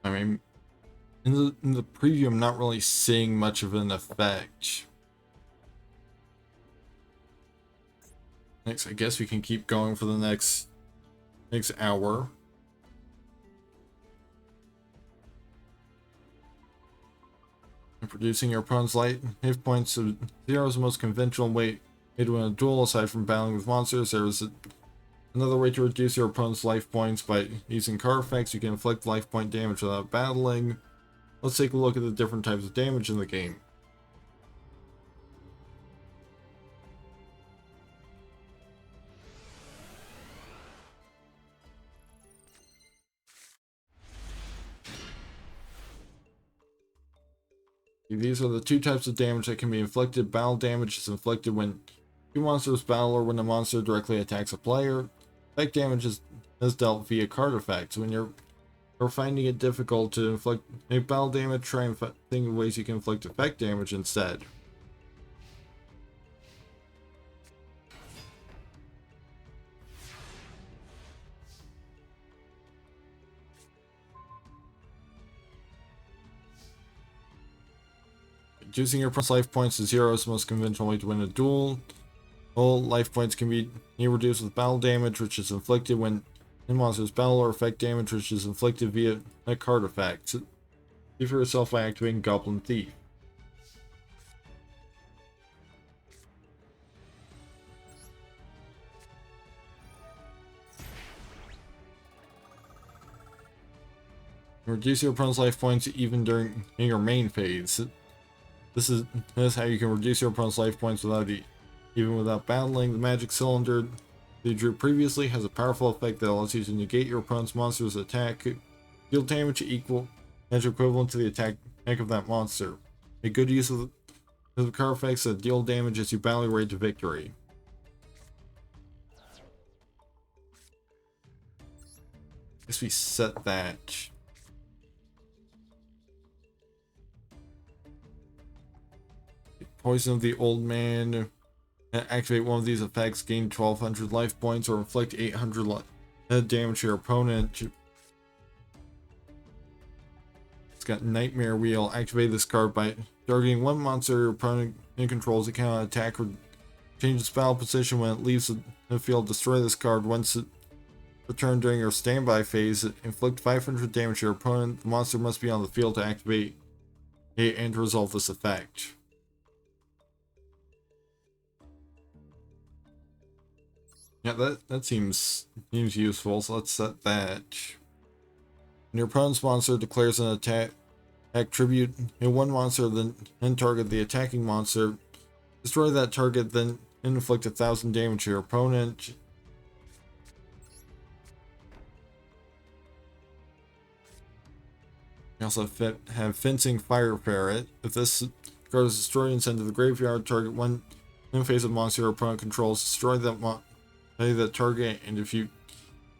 I mean, in the preview, I'm not really seeing much of an effect. Next, I guess we can keep going for the next hour. And producing your opponent's life points to 0 is the most conventional way to win a duel. Aside from battling with monsters, there is another way to reduce your opponent's life points by using card effects. You can inflict life point damage without battling. Let's take a look at the different types of damage in the game. These are the two types of damage that can be inflicted. Battle damage is inflicted when two monsters battle or when a monster directly attacks a player. Effect damage is dealt via card effects. When you're finding it difficult to inflict battle damage, try and think of ways you can inflict effect damage instead. Reducing your opponent's life points to 0 is the most conventional way to win a duel. All life points can be reduced with battle damage, which is inflicted when monsters battle, or effect damage, which is inflicted via a card effect. Do for yourself by activating Goblin Thief. Reduce your opponent's life points even during your main phase. This is how you can reduce your opponent's life points even without battling. The magic cylinder that you drew previously has a powerful effect that allows you to negate your opponent's monster's attack, deal damage equal as equivalent to the attack of that monster. Make good use of the card effects that deal damage as you battle your way to victory. Guess we set that. Poison of the Old Man. Activate one of these effects, gain 1200 life points, or inflict 800 damage to your opponent. It's got Nightmare Wheel. Activate this card by targeting one monster your opponent controls. It cannot attack or change its battle position when it leaves the field. Destroy this card once it returned during your standby phase. Inflict 500 damage to your opponent. The monster must be on the field to activate it and to resolve this effect. Yeah, that seems useful, so let's set that. When your opponent's monster declares an attack tribute in one monster, then target the attacking monster. Destroy that target, then inflict 1000 damage to your opponent. You also have Fencing Fire Ferret. If this card is destroyed and sent to the graveyard, target one phase of monster your opponent controls. Destroy that target, and if you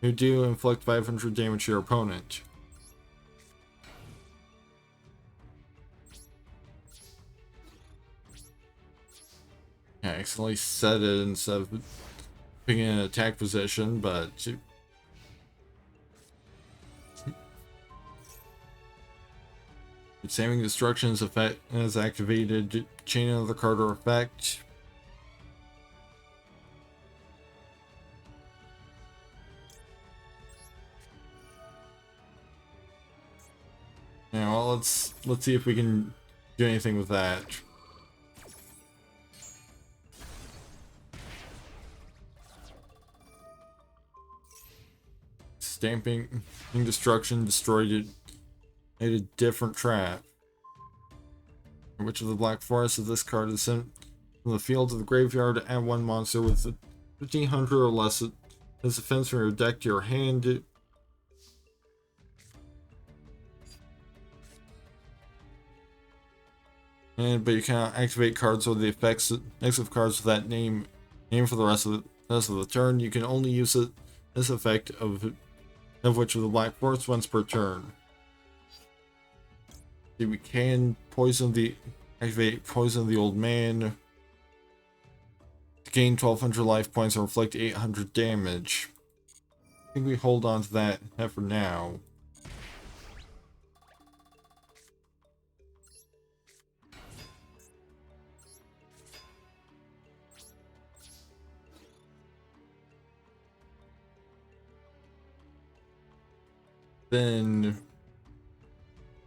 do, inflict 500 damage to your opponent. I accidentally set it instead of putting it in an attack position, but Saving Destruction's effect is activated. Chain another card or effect. Yeah, well, let's see if we can do anything with that. Stamping Destruction destroyed it. Made a different trap. Witch of the Black Forest. If this card is sent from the field to the graveyard, add one monster with 1500 or less as defense from your deck to your hand. But you cannot activate cards or the effects of cards with that name for the rest of the turn. You can only use this effect of Witch of the Black Forest once per turn. We can activate Poison of the Old Man to gain 1200 life points or inflict 800 damage. I think we hold on to that for now. Then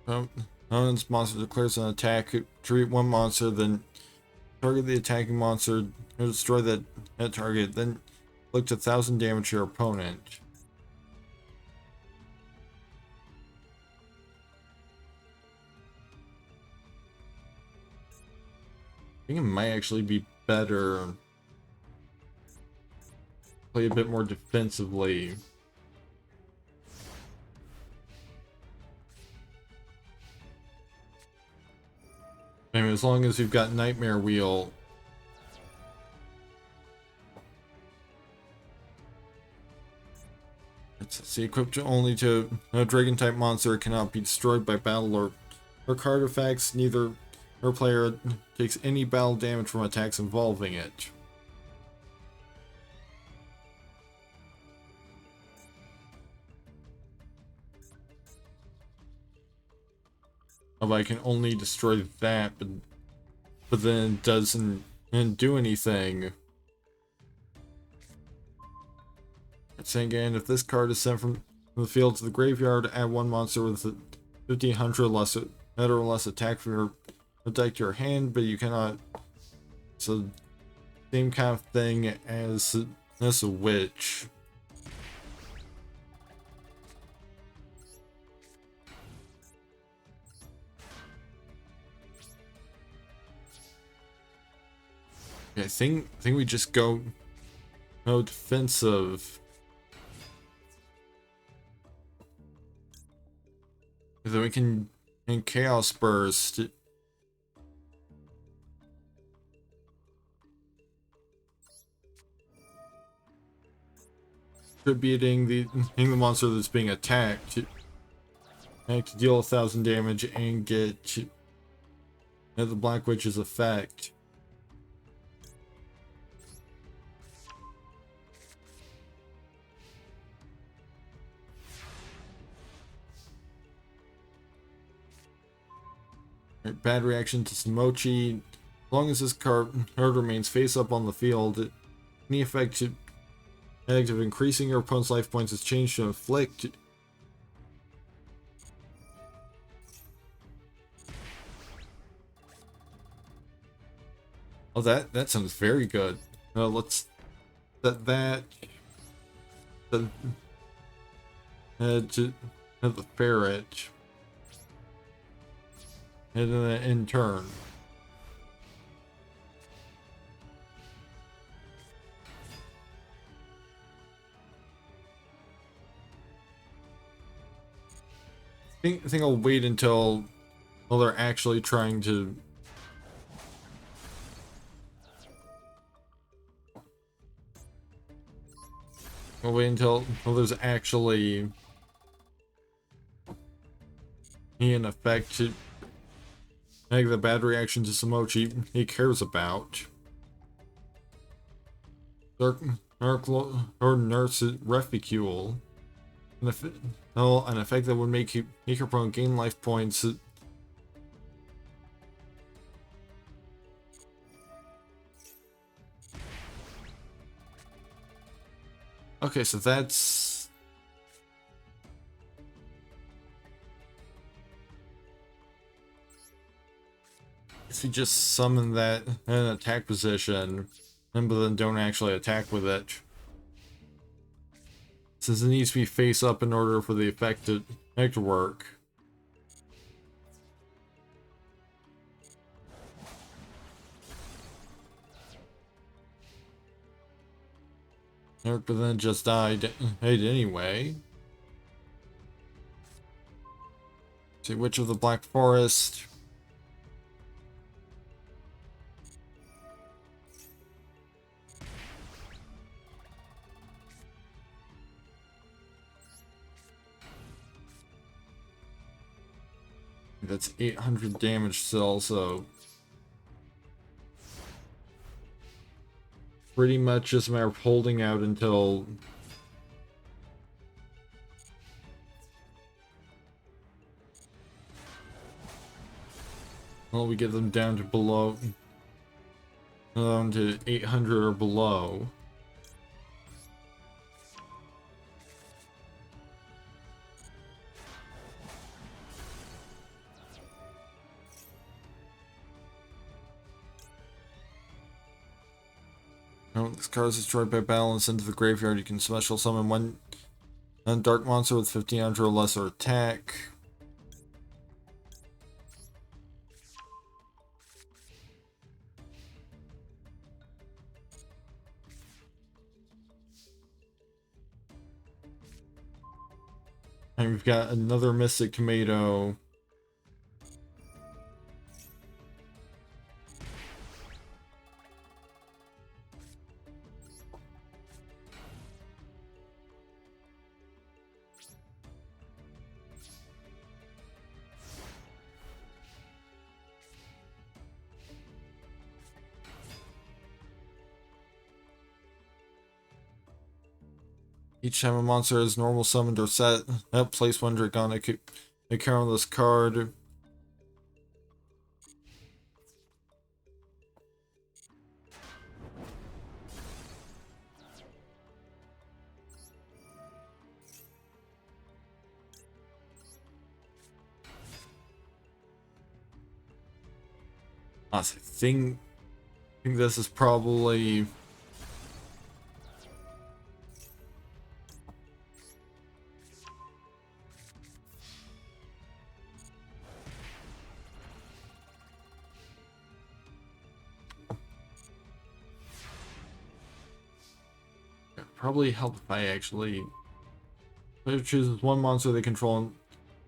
opponent's monster declares an attack. Treat one monster, then target the attacking monster, or destroy that target, then inflict 1000 damage to your opponent. I think it might actually be better play a bit more defensively. I mean, as long as you've got Nightmare Wheel. It's equipped only to a dragon type monster. It cannot be destroyed by battle or card effects. Neither her player takes any battle damage from attacks involving it. Oh, I can only destroy that, but then it doesn't do anything. It's saying again, if this card is sent from the field to the graveyard, add one monster with 1500 less better or less attack from your deck to your hand, but you cannot. So same kind of thing as a witch. Okay, I think we just go defensive. Then we can Chaos Burst. Attributing the monster that's being attacked. To deal 1000 damage and get the Black Witch's effect. Bad reaction to Samochi. As long as this card remains face up on the field, any effect of increasing your opponent's life points is changed to inflict. Oh, that sounds very good. Let's set that to the ferret. And then in turn. I think I'll wait until they're actually trying to. I'll wait until there's actually an effect to make the bad reaction to Samochi he cares about. Dark or Nurse Reficule. An effect that would make your opponent gain life points. Okay, so that's. If you just summon that in an attack position, but then don't actually attack with it. Since it needs to be face up in order for the effect to work. But then just died anyway. See, Witch of the Black Forest. That's 800 damage still, so pretty much just a matter of holding out until we get them down to below, down to 800 or below. When this card is destroyed by battle and sent to the graveyard, you can special summon one dark monster with 1500 or lesser attack. And we've got another Mystic Tomato. Each time a monster is normal summoned or set up, place one draconic account on this card. I think this is probably help if I actually player chooses one monster they control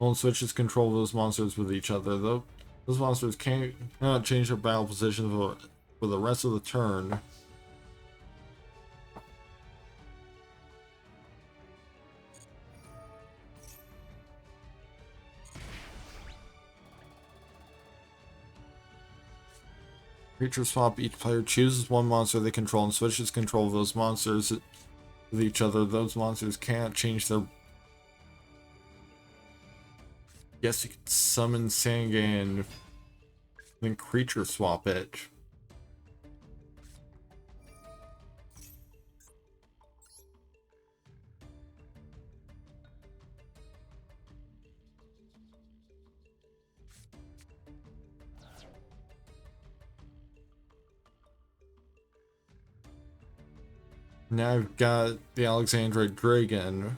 and switches control of those monsters with each other. Though those monsters cannot change their battle position for the rest of the turn. Creature swap. Each player chooses one monster they control and switches control of those monsters with each other. Those monsters can't change their... Guess you could summon Sangan, then creature swap it. Now I've got the Alexandrite Dragon.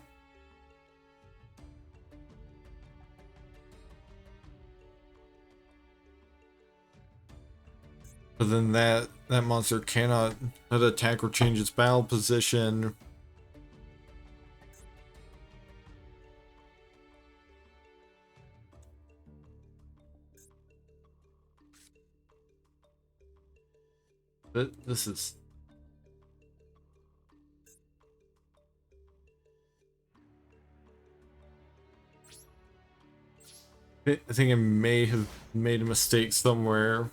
But then that monster cannot attack or change its battle position. But this is... I think I may have made a mistake somewhere.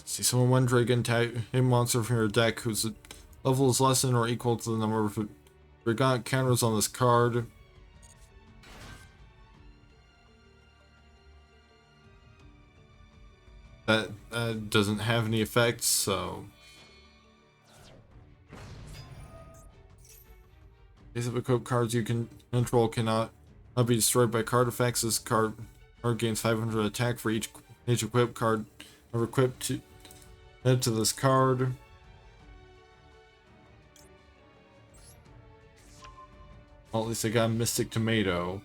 See, summon one dragon type a monster from your deck whose level is less than or equal to the number of dragonic counters on this card. That doesn't have any effects, so... These equipped cards you can control cannot be destroyed by card effects. This card gains 500 attack for each equipped card ever equipped to add to this card. Well, at least I got a Mystic Tomato.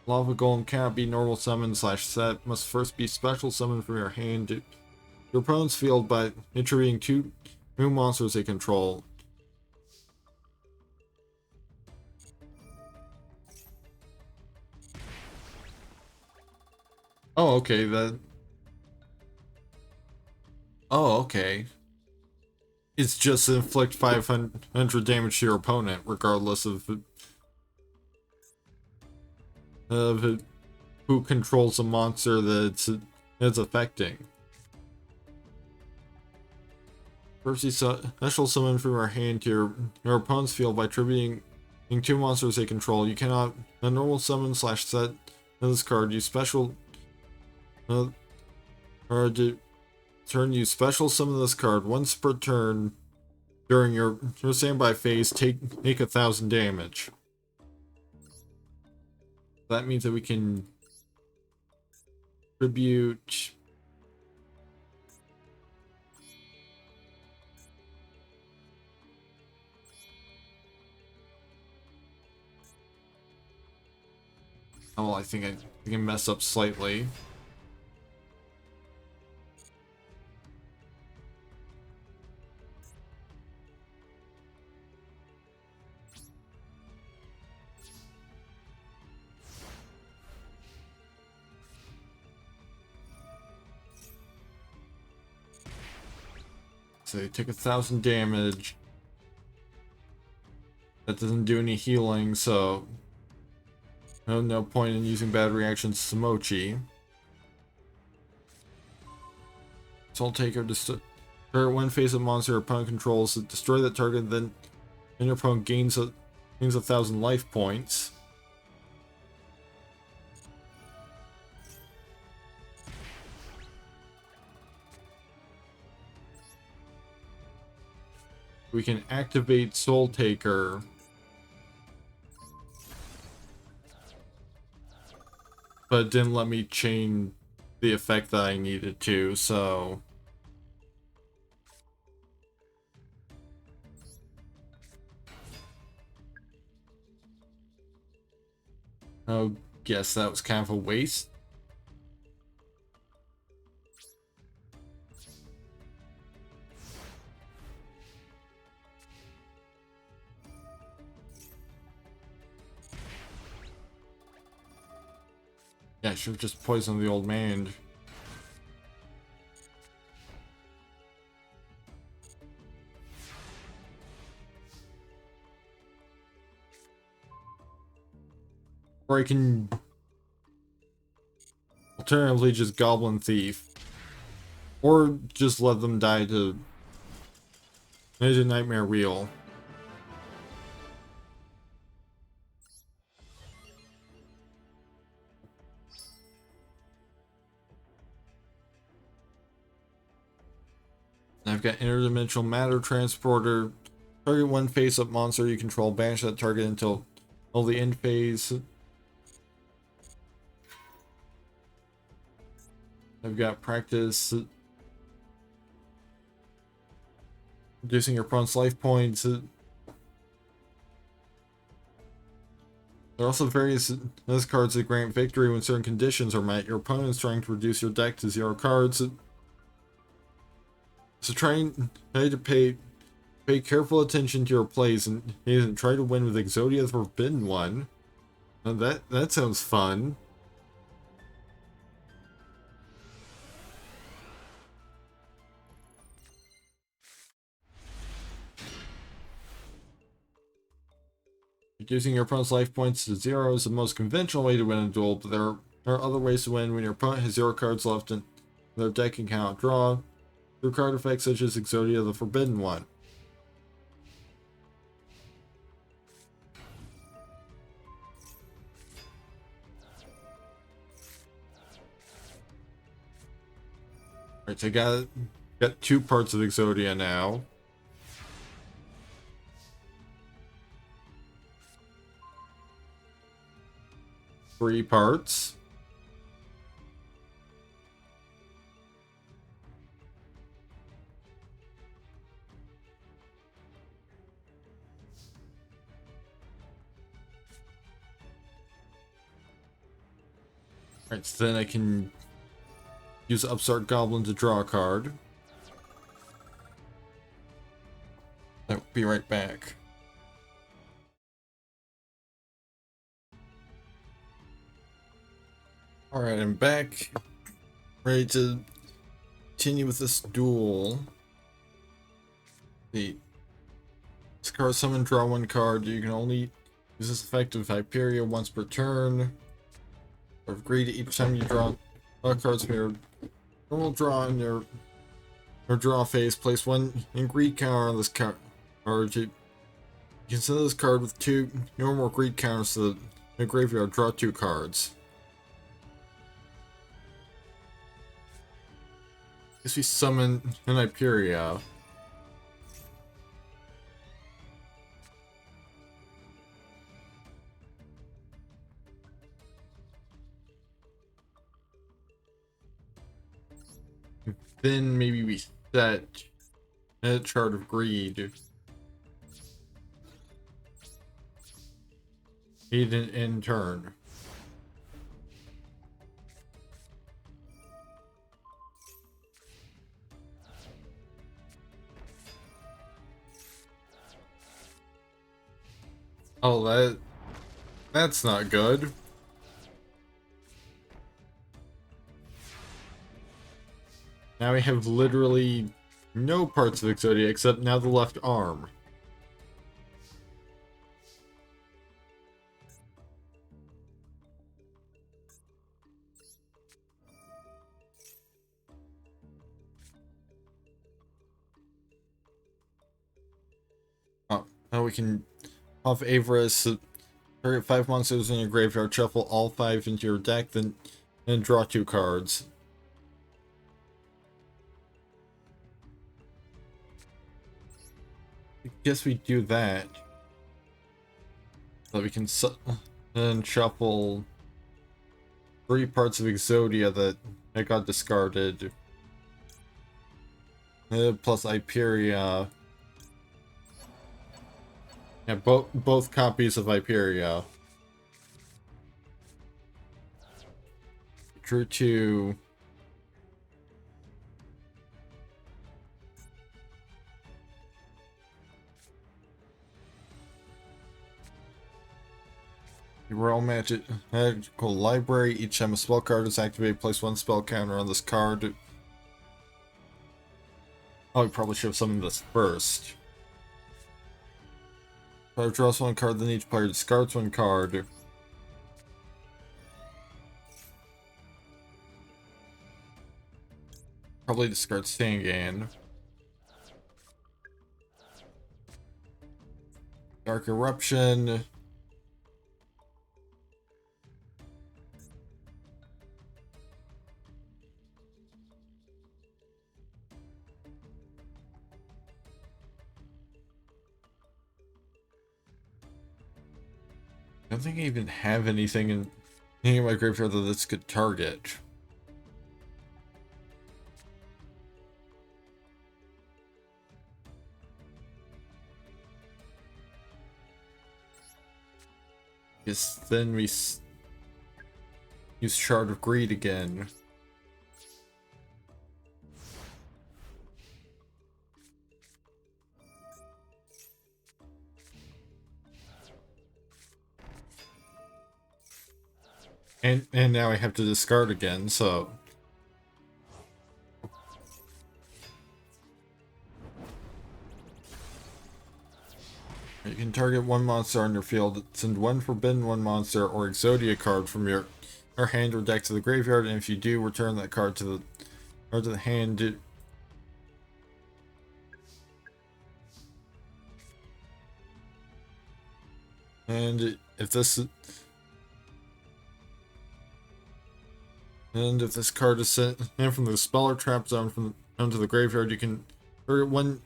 Lava Golem cannot be normal summon / set. Must first be special summoned from your hand to your opponent's field by intervening two new monsters they control. Oh, okay, oh, okay. It's just inflict 500 damage to your opponent, regardless of who controls the monster that it's affecting. First, you special summon from your hand to your opponent's field by attributing two monsters they control. You cannot a normal summon / set this card. You special or to turn you special summon this card once per turn during your standby phase. Take 1,000 damage. That means that we can tribute. Oh, I think I messed up slightly. So they take 1,000 damage. That doesn't do any healing, so no point in using bad reactions to Mochi. Soul Taker, target one face of monster your opponent controls, destroy that target, then your opponent gains 1,000 life points. We can activate Soul Taker. But it didn't let me chain the effect that I needed to, so... Oh, guess that was kind of a waste. Yeah, I should have just poisoned the old man. Or I can alternatively just Goblin Thief. Or just let them die to a Nightmare Wheel. I've got Interdimensional Matter Transporter. Target one face-up monster you control, banish that target until the end phase. I've got Practice. Reducing your opponent's life points. There are also various those cards that grant victory when certain conditions are met. Your opponent is trying to reduce your deck to 0 cards. So try to pay careful attention to your plays and try to win with Exodia the Forbidden One. That sounds fun. Reducing your opponent's life points to 0 is the most conventional way to win a duel, but there are other ways to win when your opponent has 0 cards left in their deck and cannot draw, through card effects such as Exodia the Forbidden One. Alright, so I got 2 parts of Exodia now. Three parts. Alright, so then I can use Upstart Goblin to draw a card. I'll be right back. Alright, I'm back. Ready to continue with this duel. Discard summon, draw 1 card. You can only use this effect of Hyperia once per turn. Or agree to each time you draw cards from your normal draw in your draw phase. Place 1 greed counter on this card. You can send this card with 2 normal greed counters to the graveyard. Draw 2 cards. Guess we summon an Hyperia. Then maybe we set a Chart of Greed. Need an end turn. Oh, that's not good. Now we have literally no parts of Exodia except now the left arm. Now we can off Avarice, target 5 monsters in your graveyard, shuffle all 5 into your deck, then draw 2 cards. I guess we do that. So we can then shuffle 3 parts of Exodia that got discarded. Plus Hyperia. Yeah, both copies of Hyperia. Drew 2. Royal Magical Library. Each time a spell card is activated, place 1 spell counter on this card. Oh, we probably should have summoned this first. Player draws 1 card, then each player discards 1 card. Probably discard Sangan. Dark Eruption. I don't think I even have anything in my graveyard that this could target. Yes, then we use Shard of Greed again. And now I have to discard again, so you can target 1 monster on your field, send 1 Forbidden 1 monster or Exodia card from your hand or deck to the graveyard, and if you do, return that card to the hand. And if this card is sent in from the spell or trap zone onto the graveyard, you can target 1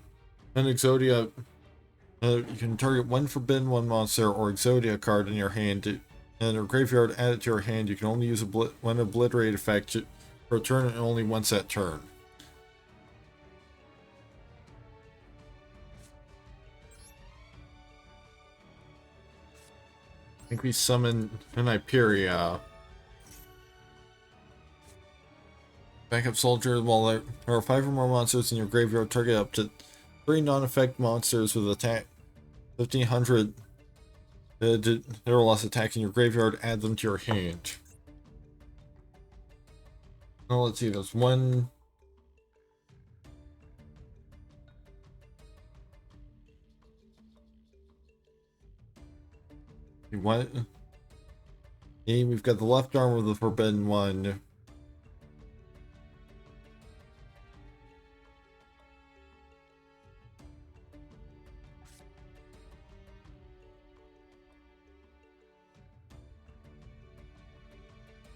Exodia. You can target 1 Forbidden 1 monster or Exodia card in your hand and your graveyard, add it to your hand. You can only use one obliterate effect for a turn and only once that turn. I think we summon an Hyperia. Backup soldier. While there are 5 or more monsters in your graveyard, target up to 3 non-effect monsters with attack 1500 or less attack in your graveyard, add them to your hand. Now let's see, there's 1. What? Okay, we've got the left arm of the Forbidden 1.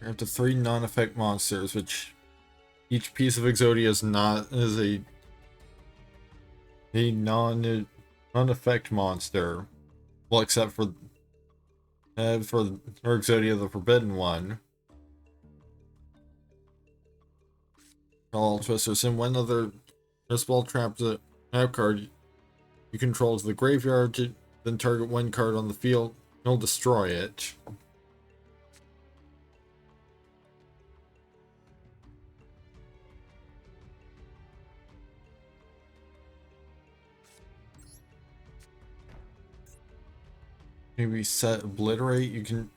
We're up to 3 non-effect monsters, which each piece of Exodia is a non-effect monster. Well, except for Exodia, the Forbidden 1. All Twister. Send 1 other spell trap card you control to the graveyard, then target 1 card on the field. It'll destroy it. Maybe set Obliterate. You can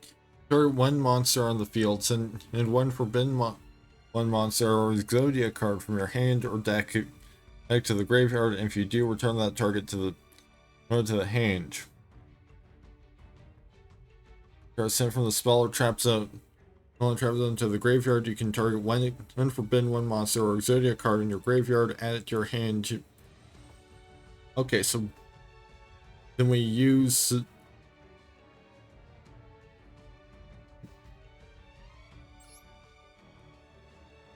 target 1 monster on the field, send 1 Forbidden 1 monster or Exodia card from your hand or deck to the graveyard, and if you do, return that target to the hand. Card sent from the spell or trap zone. To the graveyard, you can target 1 Forbidden 1 monster or Exodia card in your graveyard, add it to your hand. Okay, so Then we use... I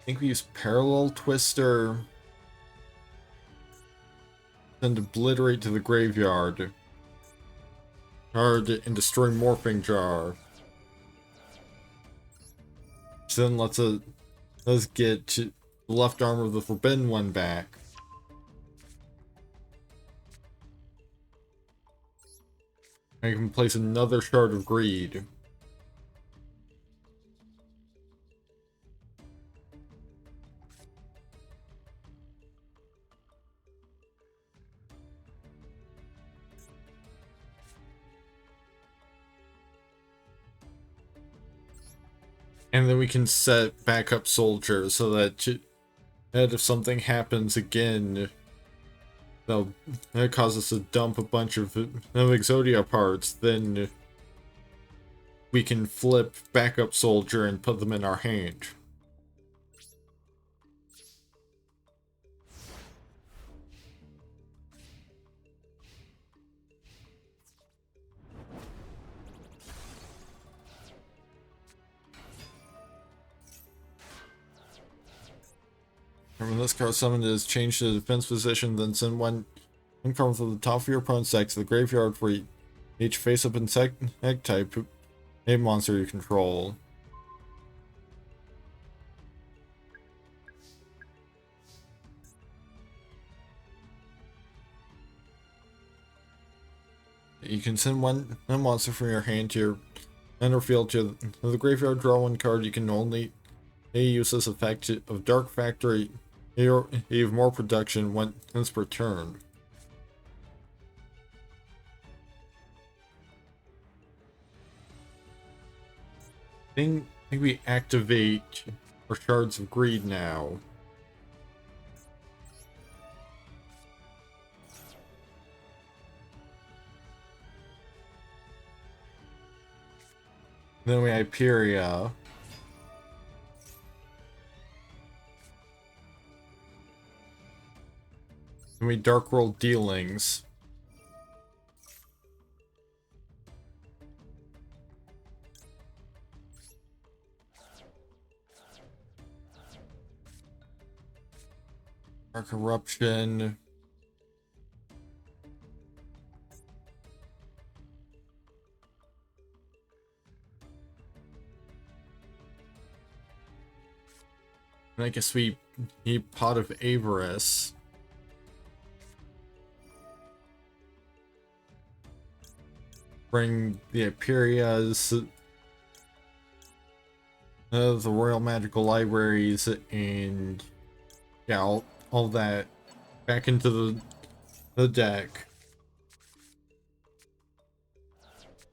think we use Parallel Twister. Then obliterate to the graveyard. Card and destroy Morphing Jar. So then let's get the left arm of the Forbidden One back. I can place another Shard of Greed. And then we can set backup soldier so that if something happens again, that causes us to dump a bunch of Exodia parts, then we can flip backup soldier and put them in our hand. And when this card summoned is changed to the defense position, then send one card from the top of your opponent's deck to the graveyard for each face-up insect type a monster you control. You can send one monster from your hand to your end or field to the graveyard, draw one card. You can only use this effect of Dark Factory. You have more production once per turn. I think we activate our Shards of Greed now. Then we Hyperia. Then we Dark World Dealings. Dark Eruption. And I guess we need Pot of Avarice. Bring the Hyperias, the Royal Magical Libraries, and yeah, all that back into the deck.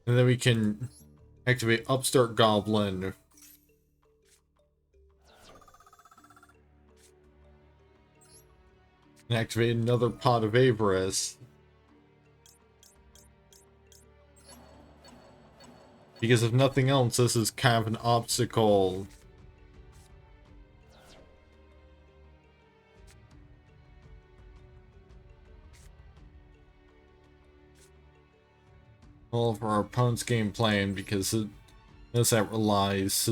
And then we can activate Upstart Goblin. And activate another Pot of Avarice. Because if nothing else, this is kind of an obstacle. Well, for our opponent's game plan, because that relies.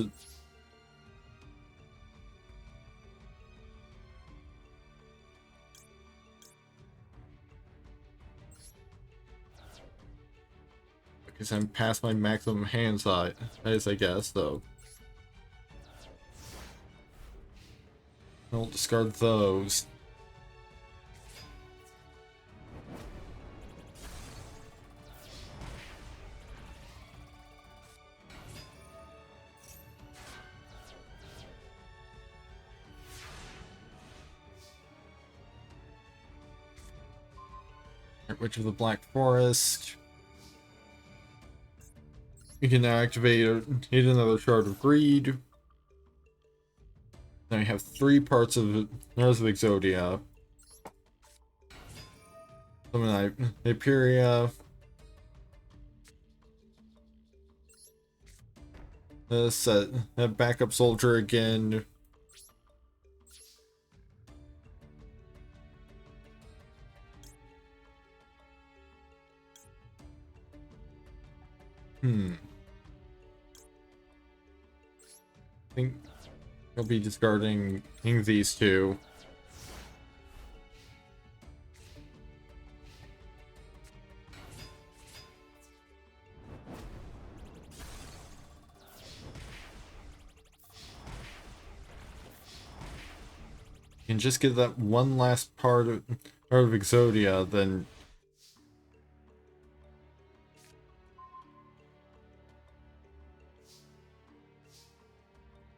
Because I'm past my maximum hand size, I guess, though. I'll discard those. Witch of the Black Forest. You can now activate another Shard of Greed. Now you have 3 parts of Exodia. Summon Hyperia. Set that backup soldier again. I think I'll be discarding these two. And just get that one last part of Exodia, then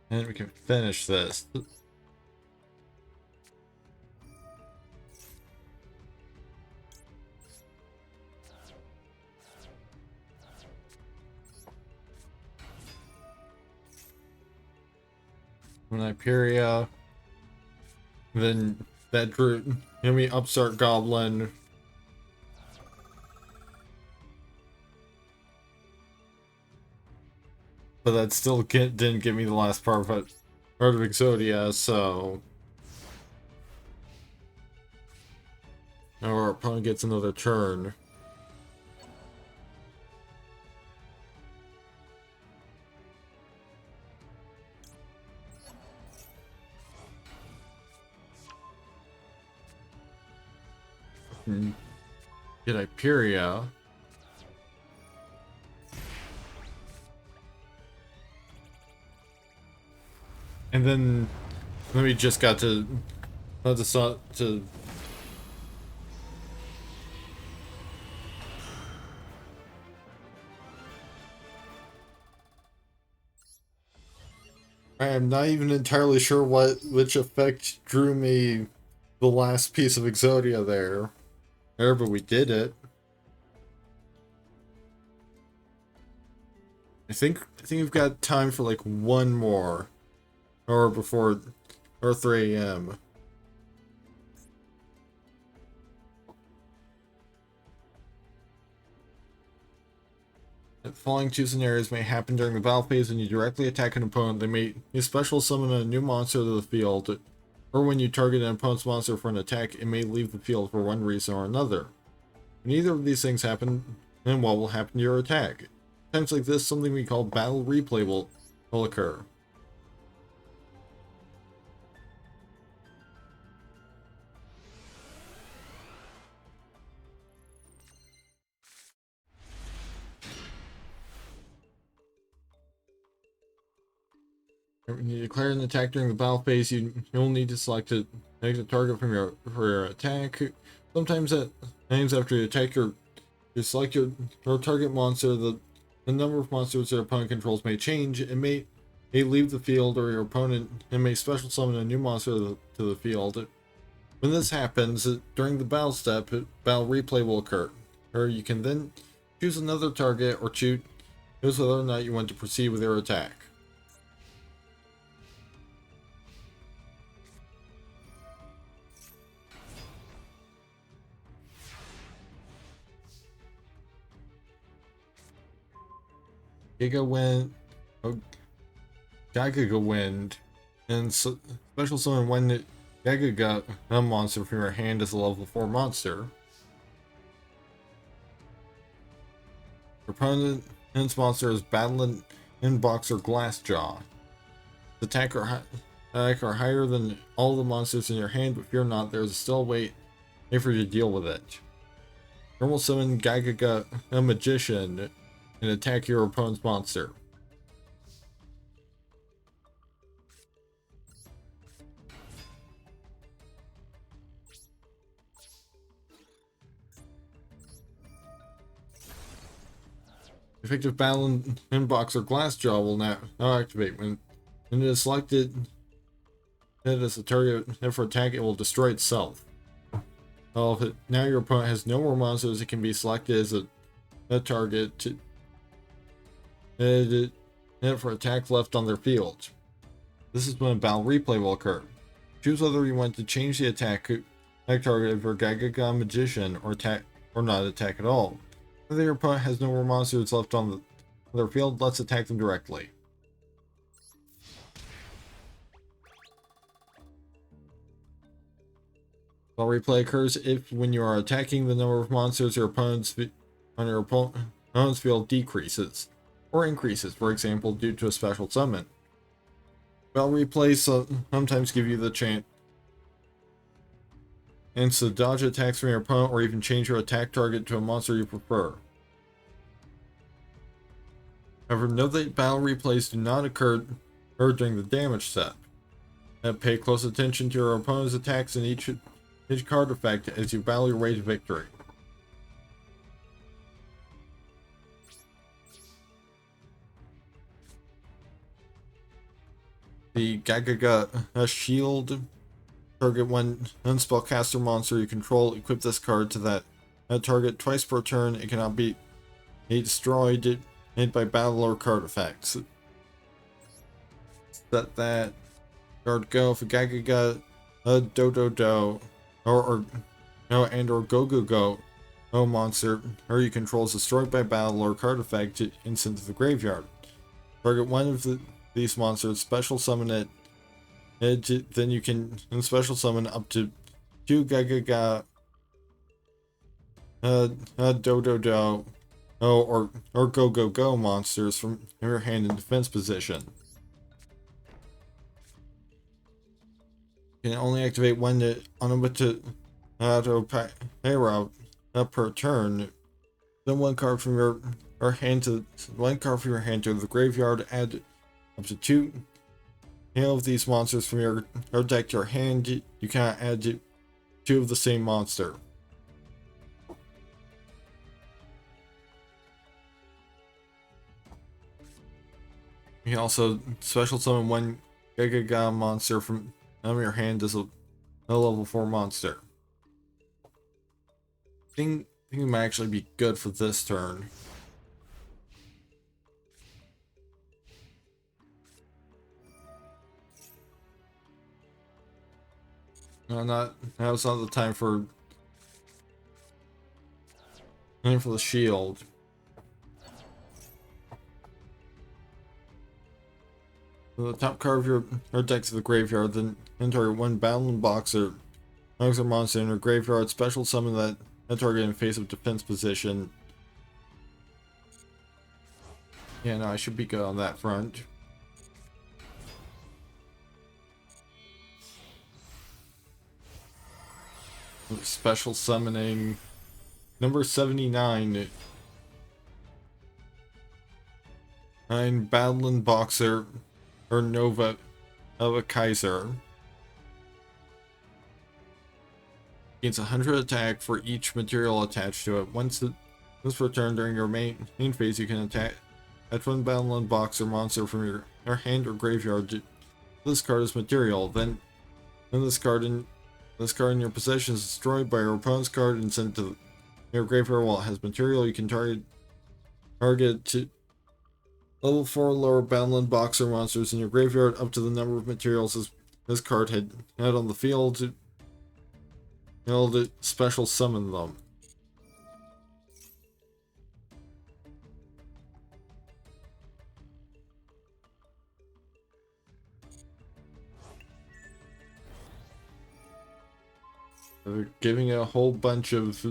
and we can finish this. When Hyperia, then that drew enemy Upstart Goblin. But that still didn't give me the last part of Exodia, so now our opponent gets another turn. Get Hyperia. And then we just got to I am not even entirely sure which effect drew me the last piece of Exodia there. But we did it. I think we've got time for like one more. Or before 3 a.m. Following two scenarios may happen during the battle phase when you directly attack an opponent. They may special summon a new monster to the field, or when you target an opponent's monster for an attack, it may leave the field for one reason or another. When either of these things happen, then what will happen to your attack? Times like this, something we call battle replay will occur. When you declare an attack during the battle phase, you'll need to select a negative target from your attack. Sometimes after you attack you select your target monster, the number of monsters your opponent controls may change. It may leave the field, or your opponent may special summon a new monster to the field. When this happens, during the battle step, battle replay will occur. Or you can then choose another target or choose whether or not you want to proceed with your attack. Gaga wind, and special summon when Gaga got a monster from your hand as a level 4 monster. Your opponent's monster is Battling Inbox or Glassjaw. The attack are higher than all the monsters in your hand, but fear not, there's still a way for you to deal with it. Normal summon Gaga a Magician and attack your opponent's monster. Effective Battle Inbox or Glassjaw will now activate. When it is selected as a target for attack, it will destroy itself. Now your opponent has no more monsters, it can be selected as a target to for attack left on their field. This is when a battle replay will occur. Choose whether you want to change the attack target for Gaga Magician or not attack at all. Whether your opponent has no more monsters left on their field, let's attack them directly. Battle replay occurs when you are attacking, the number of monsters your opponent's field decreases. or increases, for example, due to a special summon. While replays sometimes give you the chance to dodge attacks from your opponent or even change your attack target to a monster you prefer. However, note that battle replays do not occur during the damage step. Pay close attention to your opponent's attacks and each card effect as you battle your way to victory. The Gaga shield. Target one unspellcaster monster you control. Equip this card to that target twice per turn. It cannot be destroyed by battle or card effects. Set that card go. If a Gaga do or Googoo go monster or you control is destroyed by battle or card effect and sent to the graveyard. Target one of these monsters, special summon it. Then you can special summon up to 2 Gaga do or go monsters from your hand in defense position. You can only activate one unlimited auto per turn. Then one card from your hand to the graveyard. Add up to 2 of these monsters from your deck to your hand. You cannot add 2 of the same monster. You can also special summon 1 Gaga monster from your hand as a level 4 monster. I think it might actually be good for this turn. Now's not the time for the shield. So the top card of your deck to the graveyard, then enter 1 Battling Boxer monster in your graveyard. Special summon that target in face of defense position. Yeah, no, I should be good on that front. Special summoning number 79. I'm Battling Boxer or Nova of a Kaiser. Gains 100 attack for each material attached to it. Once this return during your main phase, you can attack at 1 Battling Boxer monster from your hand or graveyard. This card is material. Then this card in your possession is destroyed by your opponent's card and sent to your graveyard. While it has material, you can target to level 4 lower Battling Boxer monsters in your graveyard up to the number of materials this card had on the field to special summon them. They're giving it a whole bunch of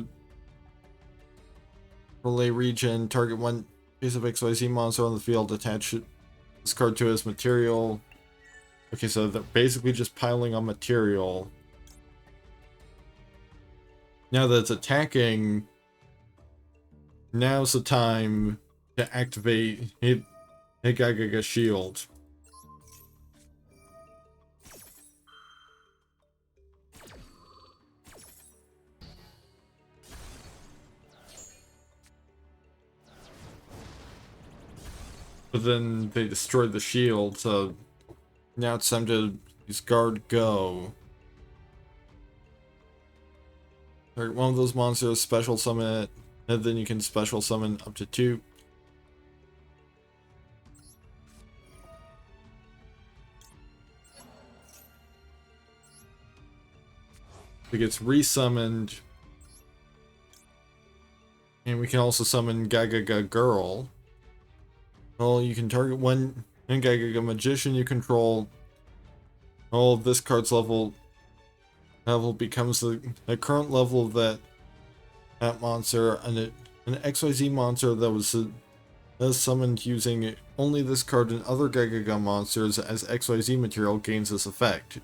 relay regen. Target 1 piece of XYZ monster on the field. Attach this card to its material. Okay, so they're basically just piling on material. Now that it's attacking, now's the time to activate a Gaga shield. But then they destroyed the shield, so now it's time to use guard go. Target 1 of those monsters, special summon it, and then you can special summon up to 2. It gets resummoned. And we can also summon Gaga Girl. Well, you can target 1 Gaga Magician you control. All of this card's level becomes the current level of that monster, and an XYZ monster that is summoned using only this card and other Gaga monsters as XYZ material gains this effect.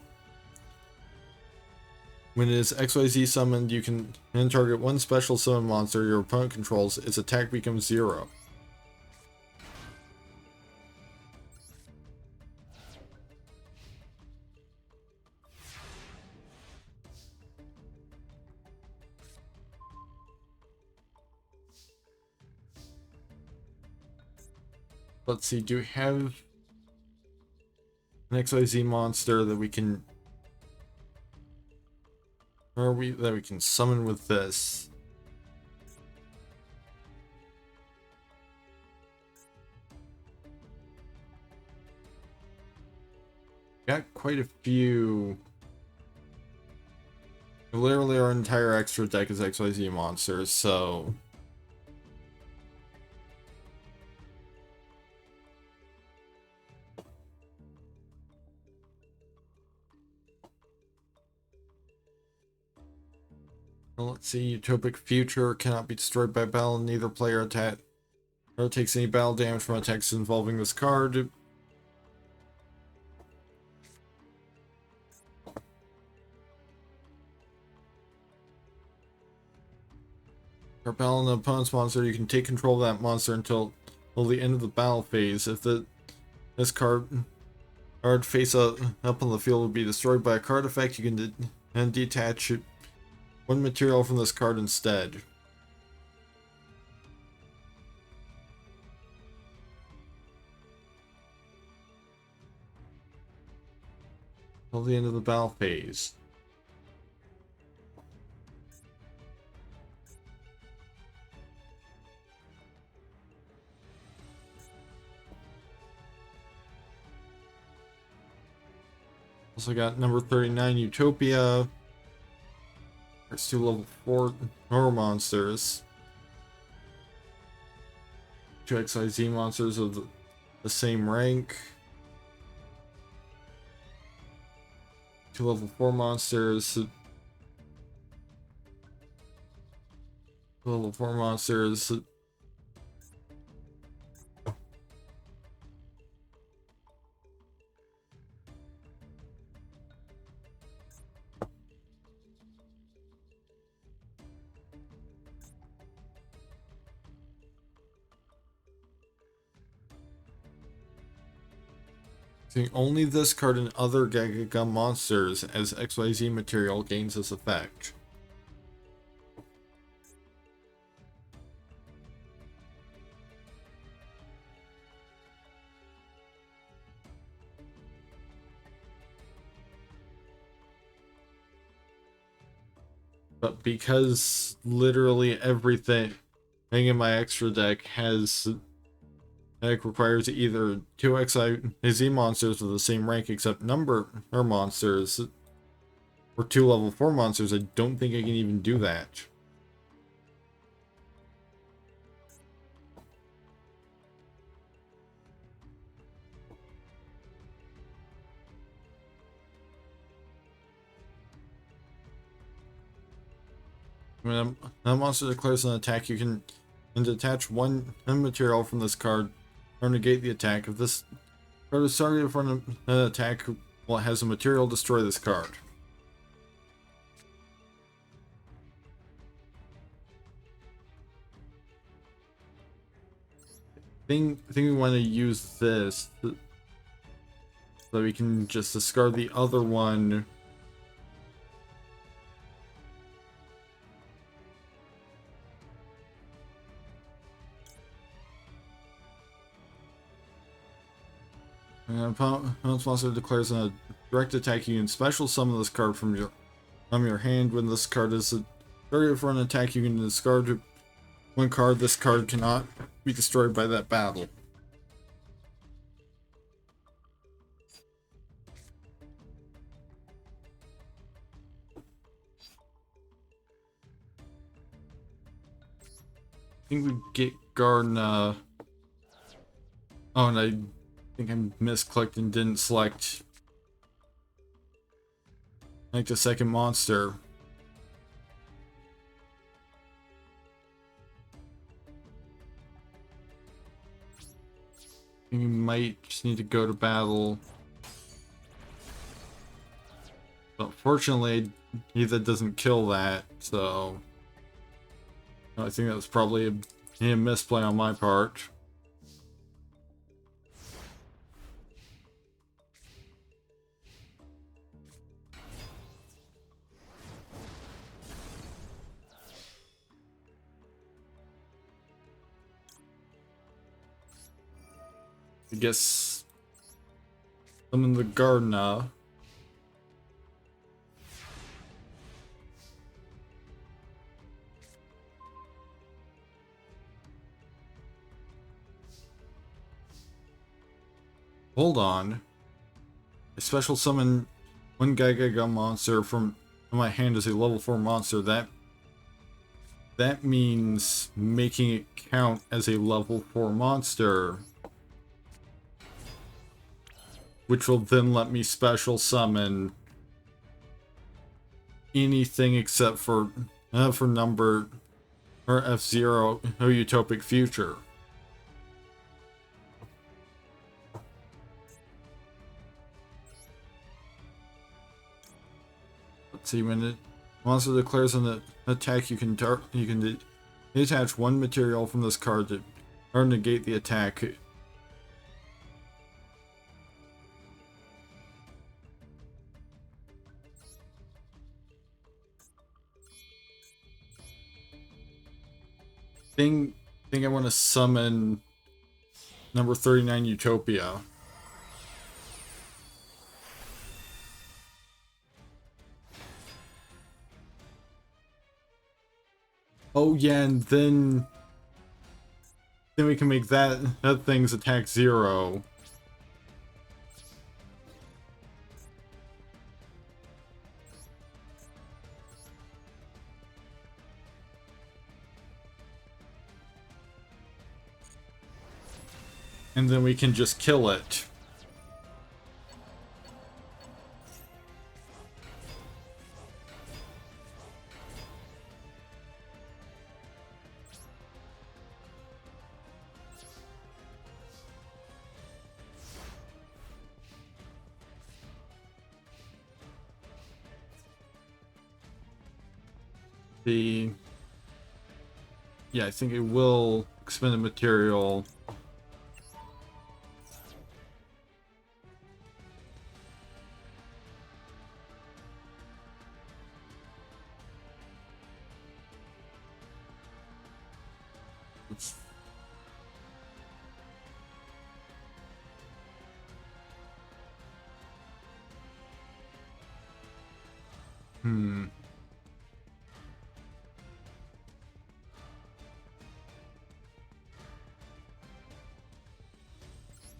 When it is XYZ summoned, you can then target one special summon monster your opponent controls. Its attack becomes 0. Let's see, do we have an XYZ monster that we can summon with this? Got quite a few. Literally our entire extra deck is XYZ monsters, so well, let's see. Utopic Future cannot be destroyed by battle. Neither player attack or takes any battle damage from attacks involving this card. For battle an opponent's monster, you can take control of that monster until the end of the battle phase. If this card face up on the field will be destroyed by a card effect, you can then detach one material from this card instead. Till the end of the battle phase. Also got number 39, Utopia. There's 2 level 4 horror monsters. 2 XYZ monsters of the same rank. 2 level 4 monsters. 2 level 4 monsters. Only this card and other Gaga monsters as XYZ material gains this effect. But because literally everything in my extra deck requires either 2 XYZ monsters of the same rank except number or monsters, or 2 level 4 monsters, I don't think I can even do that. When a monster declares an attack, you can detach one material from this card or negate the attack. If this card is targeted for an attack, well, it has a material destroy this card. I think we want to use this so we can just discard the other one. An opponent's monster declares a direct attack. You can special summon this card from your hand. When this card is targeted for an attack, you can discard one card. This card cannot be destroyed by that battle. I think we get Garna. Oh, and I think I misclicked and didn't select like the second monster. You might just need to go to battle. But fortunately, that doesn't kill that, so I think that was probably a misplay on my part. I guess summon the Gardener. Hold on. I special summon one Gaga monster from my hand as a level 4 monster. That means making it count as a level 4 monster. Which will then let me special summon anything except for number or F-Zero or Utopic Future. Let's see, when the monster declares an attack, you can detach one material from this card to or negate the attack. Think I want to summon number 39 Utopia. Oh yeah, and then we can make that thing's attack 0. And then we can just kill it. Yeah, I think it will expend a material.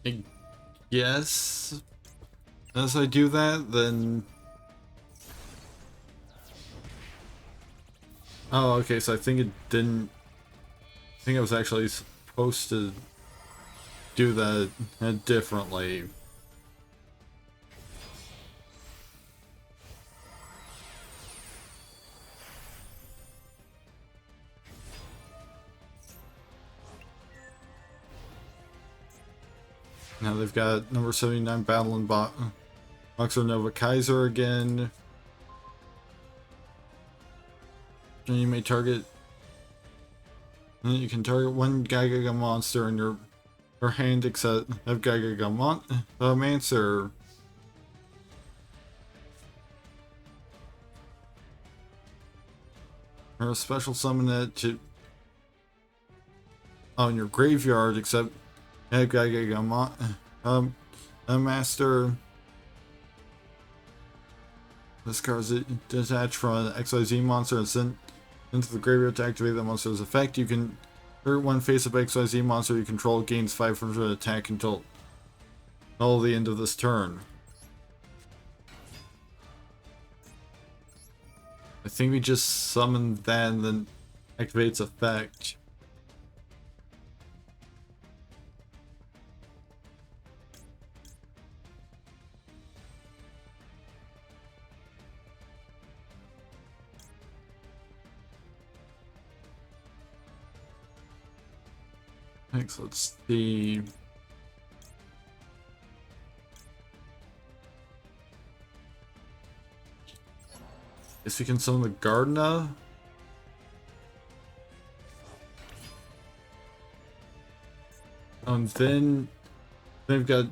I guess as I do that, then... Oh, okay, so I think it didn't... I think I was actually supposed to do that differently. Now they've got number 79 Battle and Boxer Nova Kaiser again. And you may target... And you can target one Gaga monster in your hand except have Gaga Mancer. Or a special summon it to... Oh, in your graveyard except have Gaga a master. This card is detached from an XYZ monster and sent into the graveyard to activate that monster's effect. You can hurt one face-up XYZ monster you control, gains 500 attack until the end of this turn. I think we just summon that and then activate its effect. Thanks, let's see. Guess we can summon the Gardena. And then they've got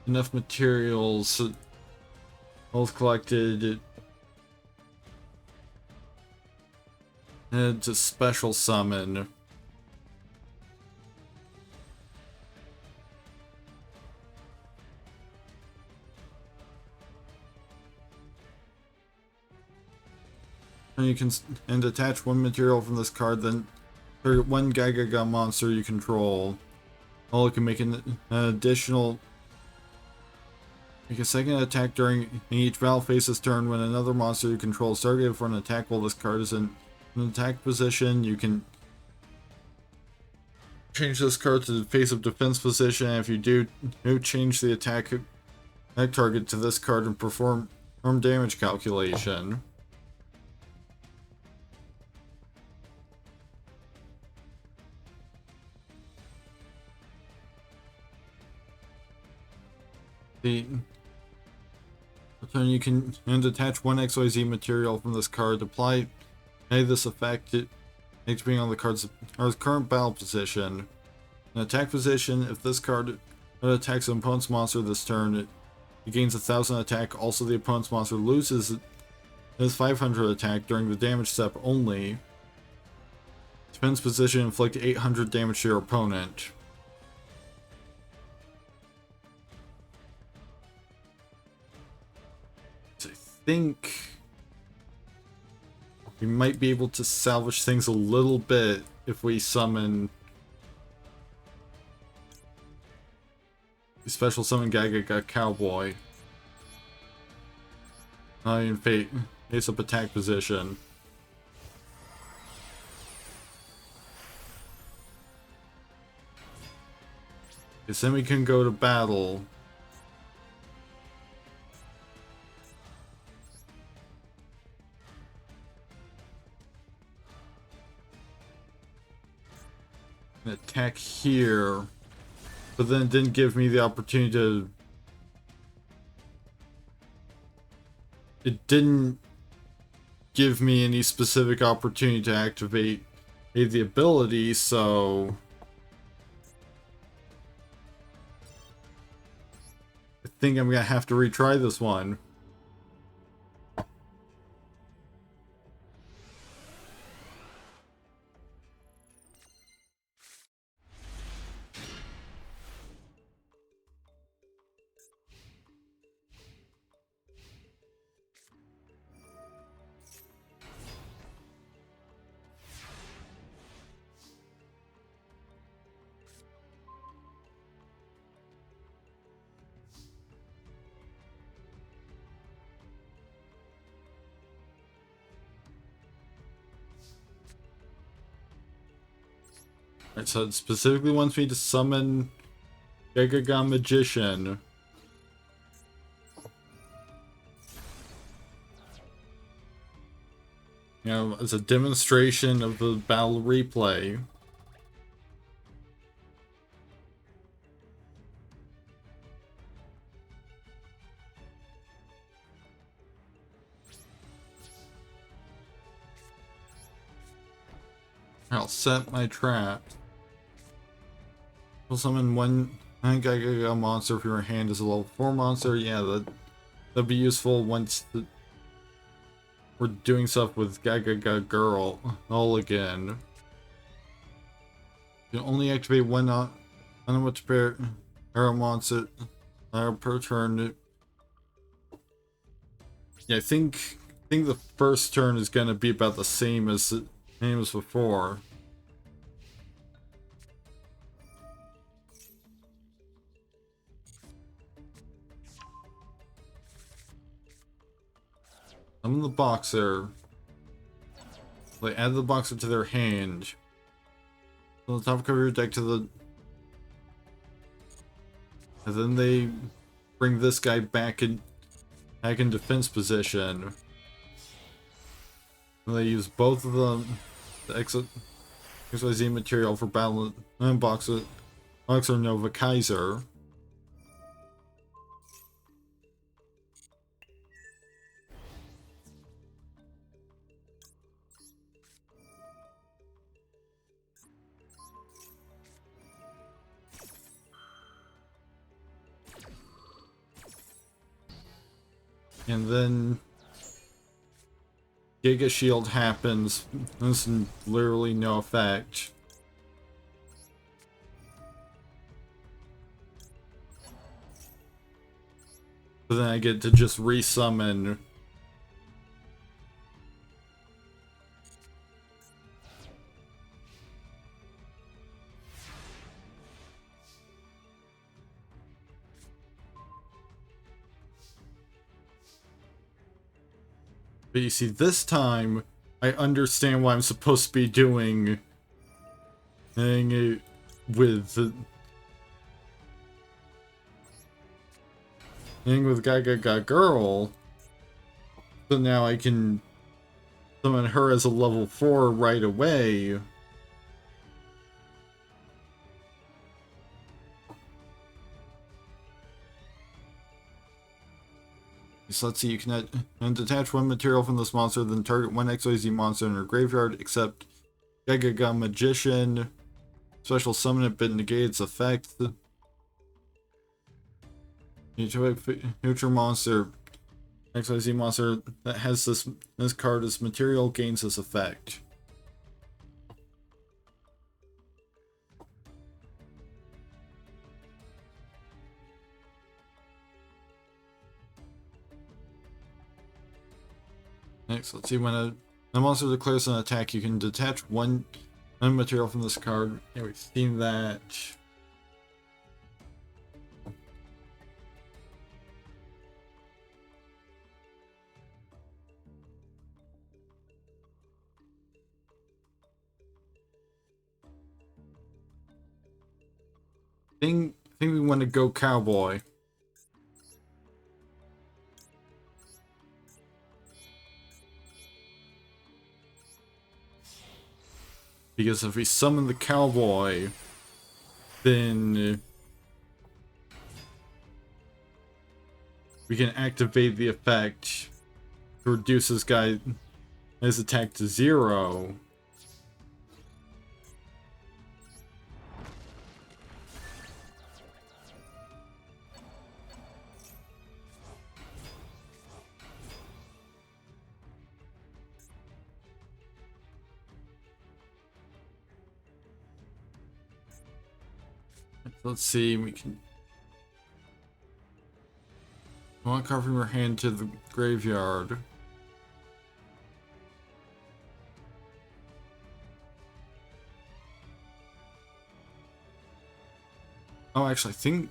enough materials all collected to special summon. And you can attach one material from this card, then target one Gaga monster you control. Oh, it can make an additional. Make a second attack during each battle phase's turn when another monster you control is targeted for an attack while this card is in an attack position. You can change this card to the face of defense position. If you do, change the attack target to this card and perform damage calculation. Then you can attach one XYZ material from this card. Apply this effect. It makes being on the card's current battle position. In attack position, if this card attacks an opponent's monster this turn, it gains 1,000 attack. Also, the opponent's monster loses his 500 attack during the damage step only. Defense position, inflict 800 damage to your opponent. I think we might be able to salvage things a little bit if we summon special summon Gaga Cowboy. In fate, face up attack position. Because then we can go to battle. Attack here, but then it didn't give me the opportunity to. It didn't give me any specific opportunity to activate the ability, so I think I'm gonna have to retry this one. Alright, so it specifically wants me to summon Gaga Magician. You know, as a demonstration of the battle replay. I'll set my trap. We'll summon one Gaga monster if your hand is a level 4 monster. Yeah, that'd be useful once we're doing stuff with Gaga Girl all again. You can only activate one which pair monster per turn. Yeah, I think the first turn is gonna be about the same as before. Summon the boxer. They add the boxer to their hand. On the top cover your deck to the. And then they bring this guy back in defense position. And they use both of them, the XYZ material for battle and boxer Nova Kaiser. And then Giga Shield happens. This is literally no effect. So then I get to just resummon. But you see, this time, I understand what I'm supposed to be doing with Gaga Girl. So now I can summon her as a level 4 right away. So let's see, you can detach one material from this monster, then target one XYZ monster in your graveyard, except Gaga Magician. Special summon it, but negate its effect. Neutral monster, XYZ monster that has this card as material gains this effect. Next, let's see, when a monster declares an attack, you can detach one material from this card. Yeah, we've seen that. I think we want to go cowboy. Because if we summon the cowboy, then we can activate the effect to reduce his attack to 0. Let's see, we can one card from your hand to the graveyard. Oh, actually, I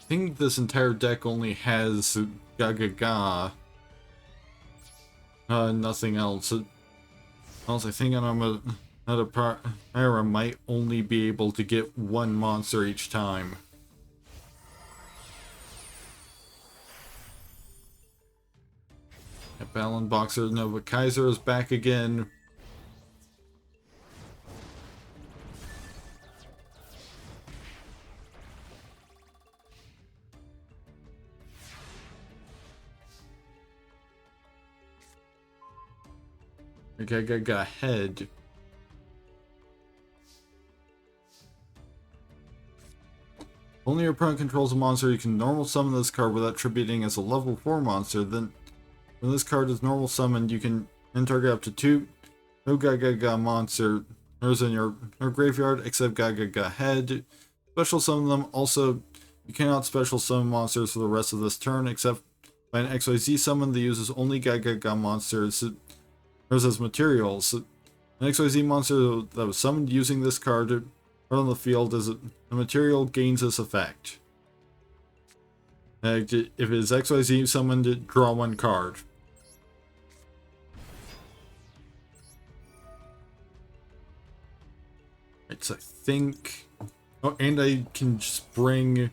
think this entire deck only has Gaga. Nothing else. I think another era might only be able to get one monster each time. Balin Boxer Nova Kaiser is back again. Gaga head. Only your opponent controls a monster, you can normal summon this card without attributing as a level 4 monster. Then, when this card is normal summoned, you can target up to 2 no Gaga monsters in your graveyard except Gaga head. Special summon them. Also, you cannot special summon monsters for the rest of this turn except by an XYZ summon that uses only Gaga monsters as materials. An XYZ monster that was summoned using this card on the field as a material gains this effect. If it is XYZ summoned, draw one card. Right, so I think... Oh, and I can just bring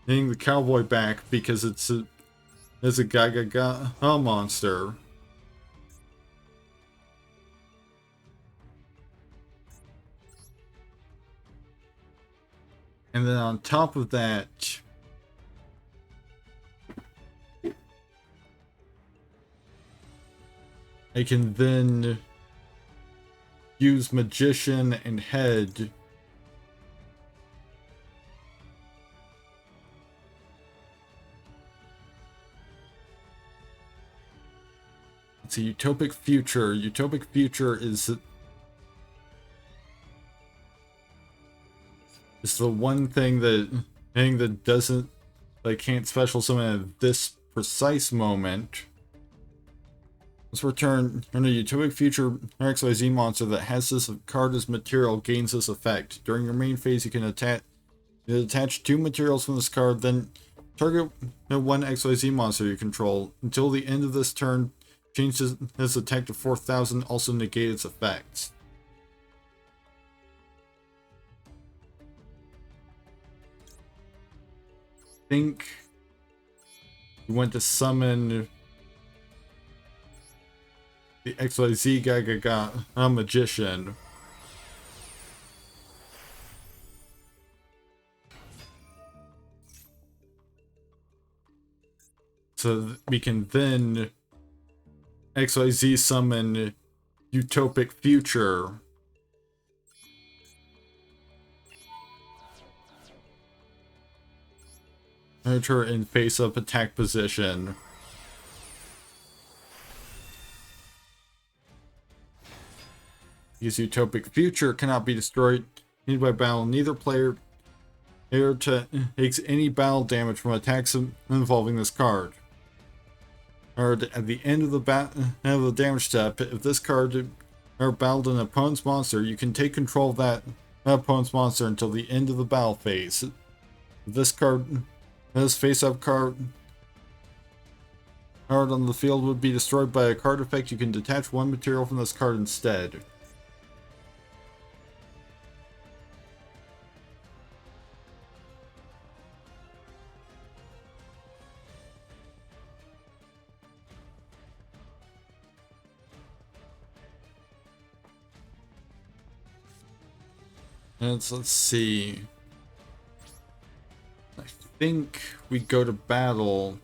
the cowboy back because it's a Gaga monster. And then on top of that, I can then use Magician and Head It's a utopic future. Utopic future is the one thing that doesn't, like, can't special summon at this precise moment. Let's return a utopic future XYZ monster that has this card as material gains this effect. During your main phase, you can attach 2 materials from this card, then target one XYZ monster you control. Until the end of this turn, change this attack to 4,000, also negate its effects. I think you went to summon the XYZ Gaga a magician. So we can then XYZ summon utopic future. Enter in face-up attack position. Because utopic future cannot be destroyed by battle. Neither player takes any battle damage from attacks involving this card. Or at the end of the damage step, if this card battled an opponent's monster, you can take control of that opponent's monster until the end of the battle phase. If this face-up card on the field would be destroyed by a card effect, you can detach 1 material from this card instead. Let's see. I think we go to battle.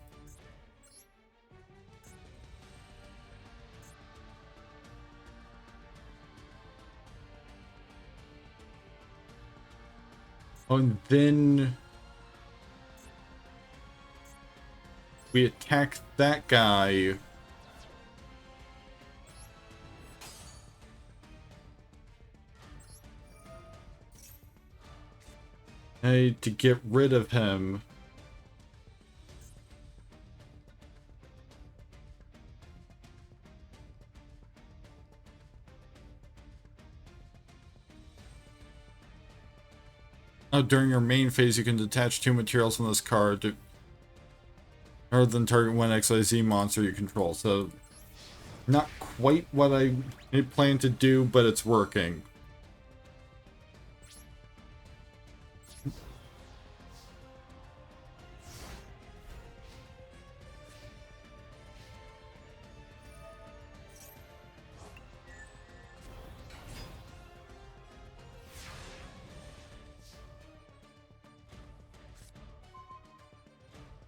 Oh, and then we attack that guy. To get rid of him. Oh, during your main phase, you can detach 2 materials from this card rather than target 1 XYZ monster you control. So, not quite what I planned to do, but it's working.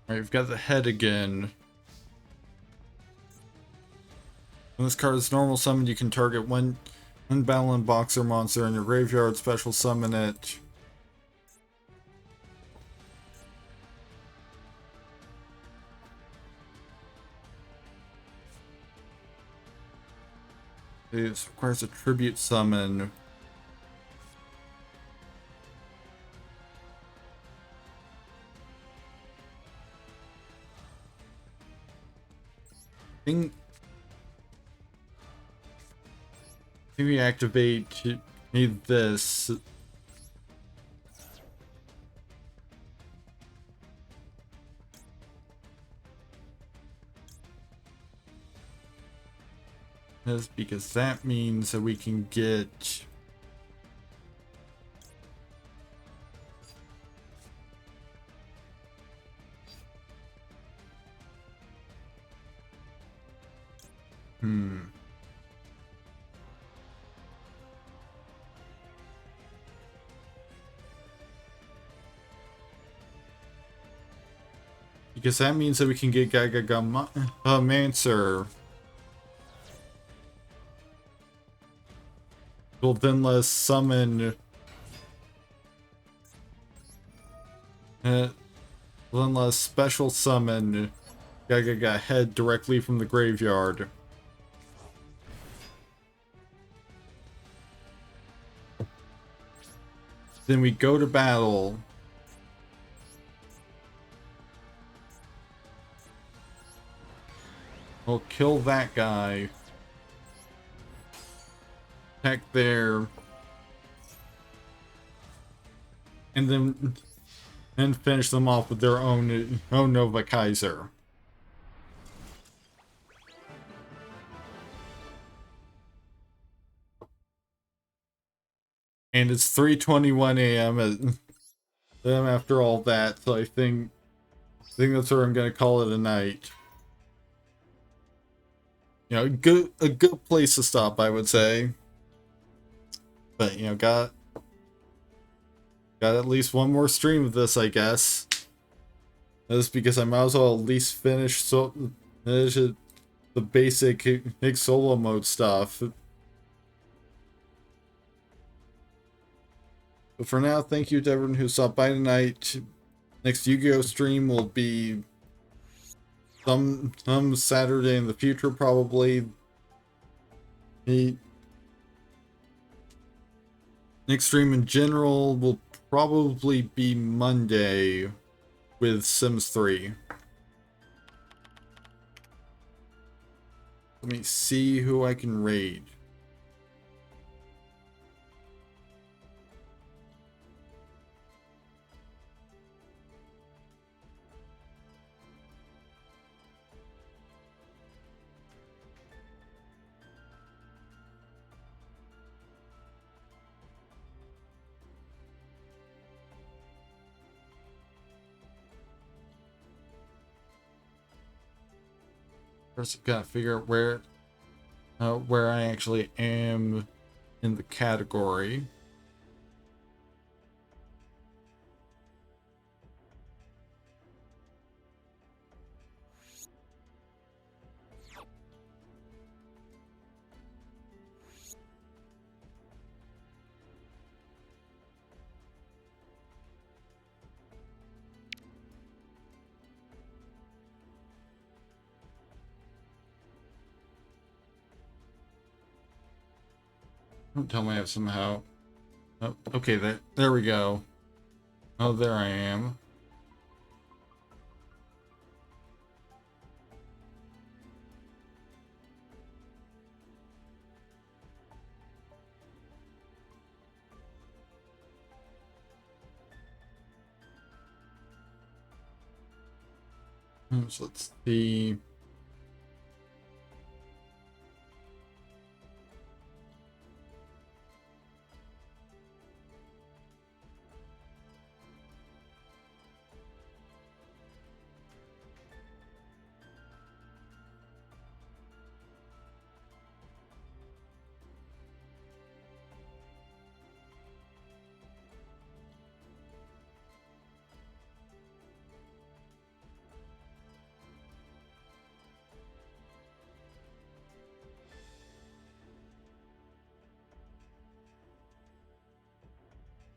Alright, we've got the head again. When this card is normal summoned, you can target one battle and boxer monster in your graveyard, special summon it. This requires a tribute summon. I think we activate this. Because that means that we can get because that means that we can get Gaga Mancer. We'll then let's summon then let's special summon Gaga head directly from the graveyard. Then we go to battle. We'll kill that guy. Attack there. And then finish them off with their own Nova Kaiser. And it's 3:21 a.m. After all that, so I think that's where I'm gonna call it a night. You know, a good place to stop, I would say. But you know, got at least one more stream of this, I guess. That's because I might as well at least finish the basic solo mode stuff. But for now, thank you to everyone who stopped by tonight. Next Yu-Gi-Oh stream will be some Saturday in the future, probably. The next stream in general will probably be Monday with Sims 3. Let me see who I can raid. First, I've got to figure out where I actually am in the category. Don't tell me I have somehow. Oh, okay, there we go. Oh, there I am. So let's see.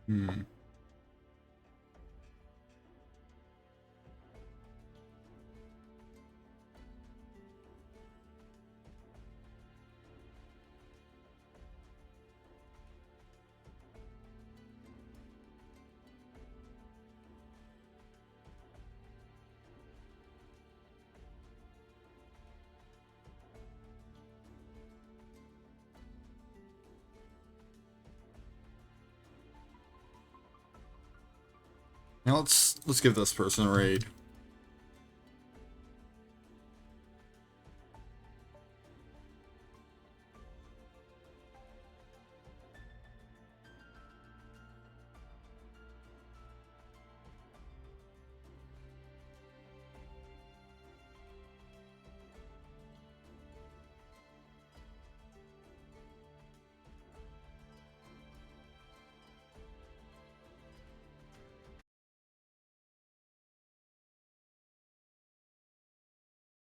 Hmm. Now let's give this person a raid.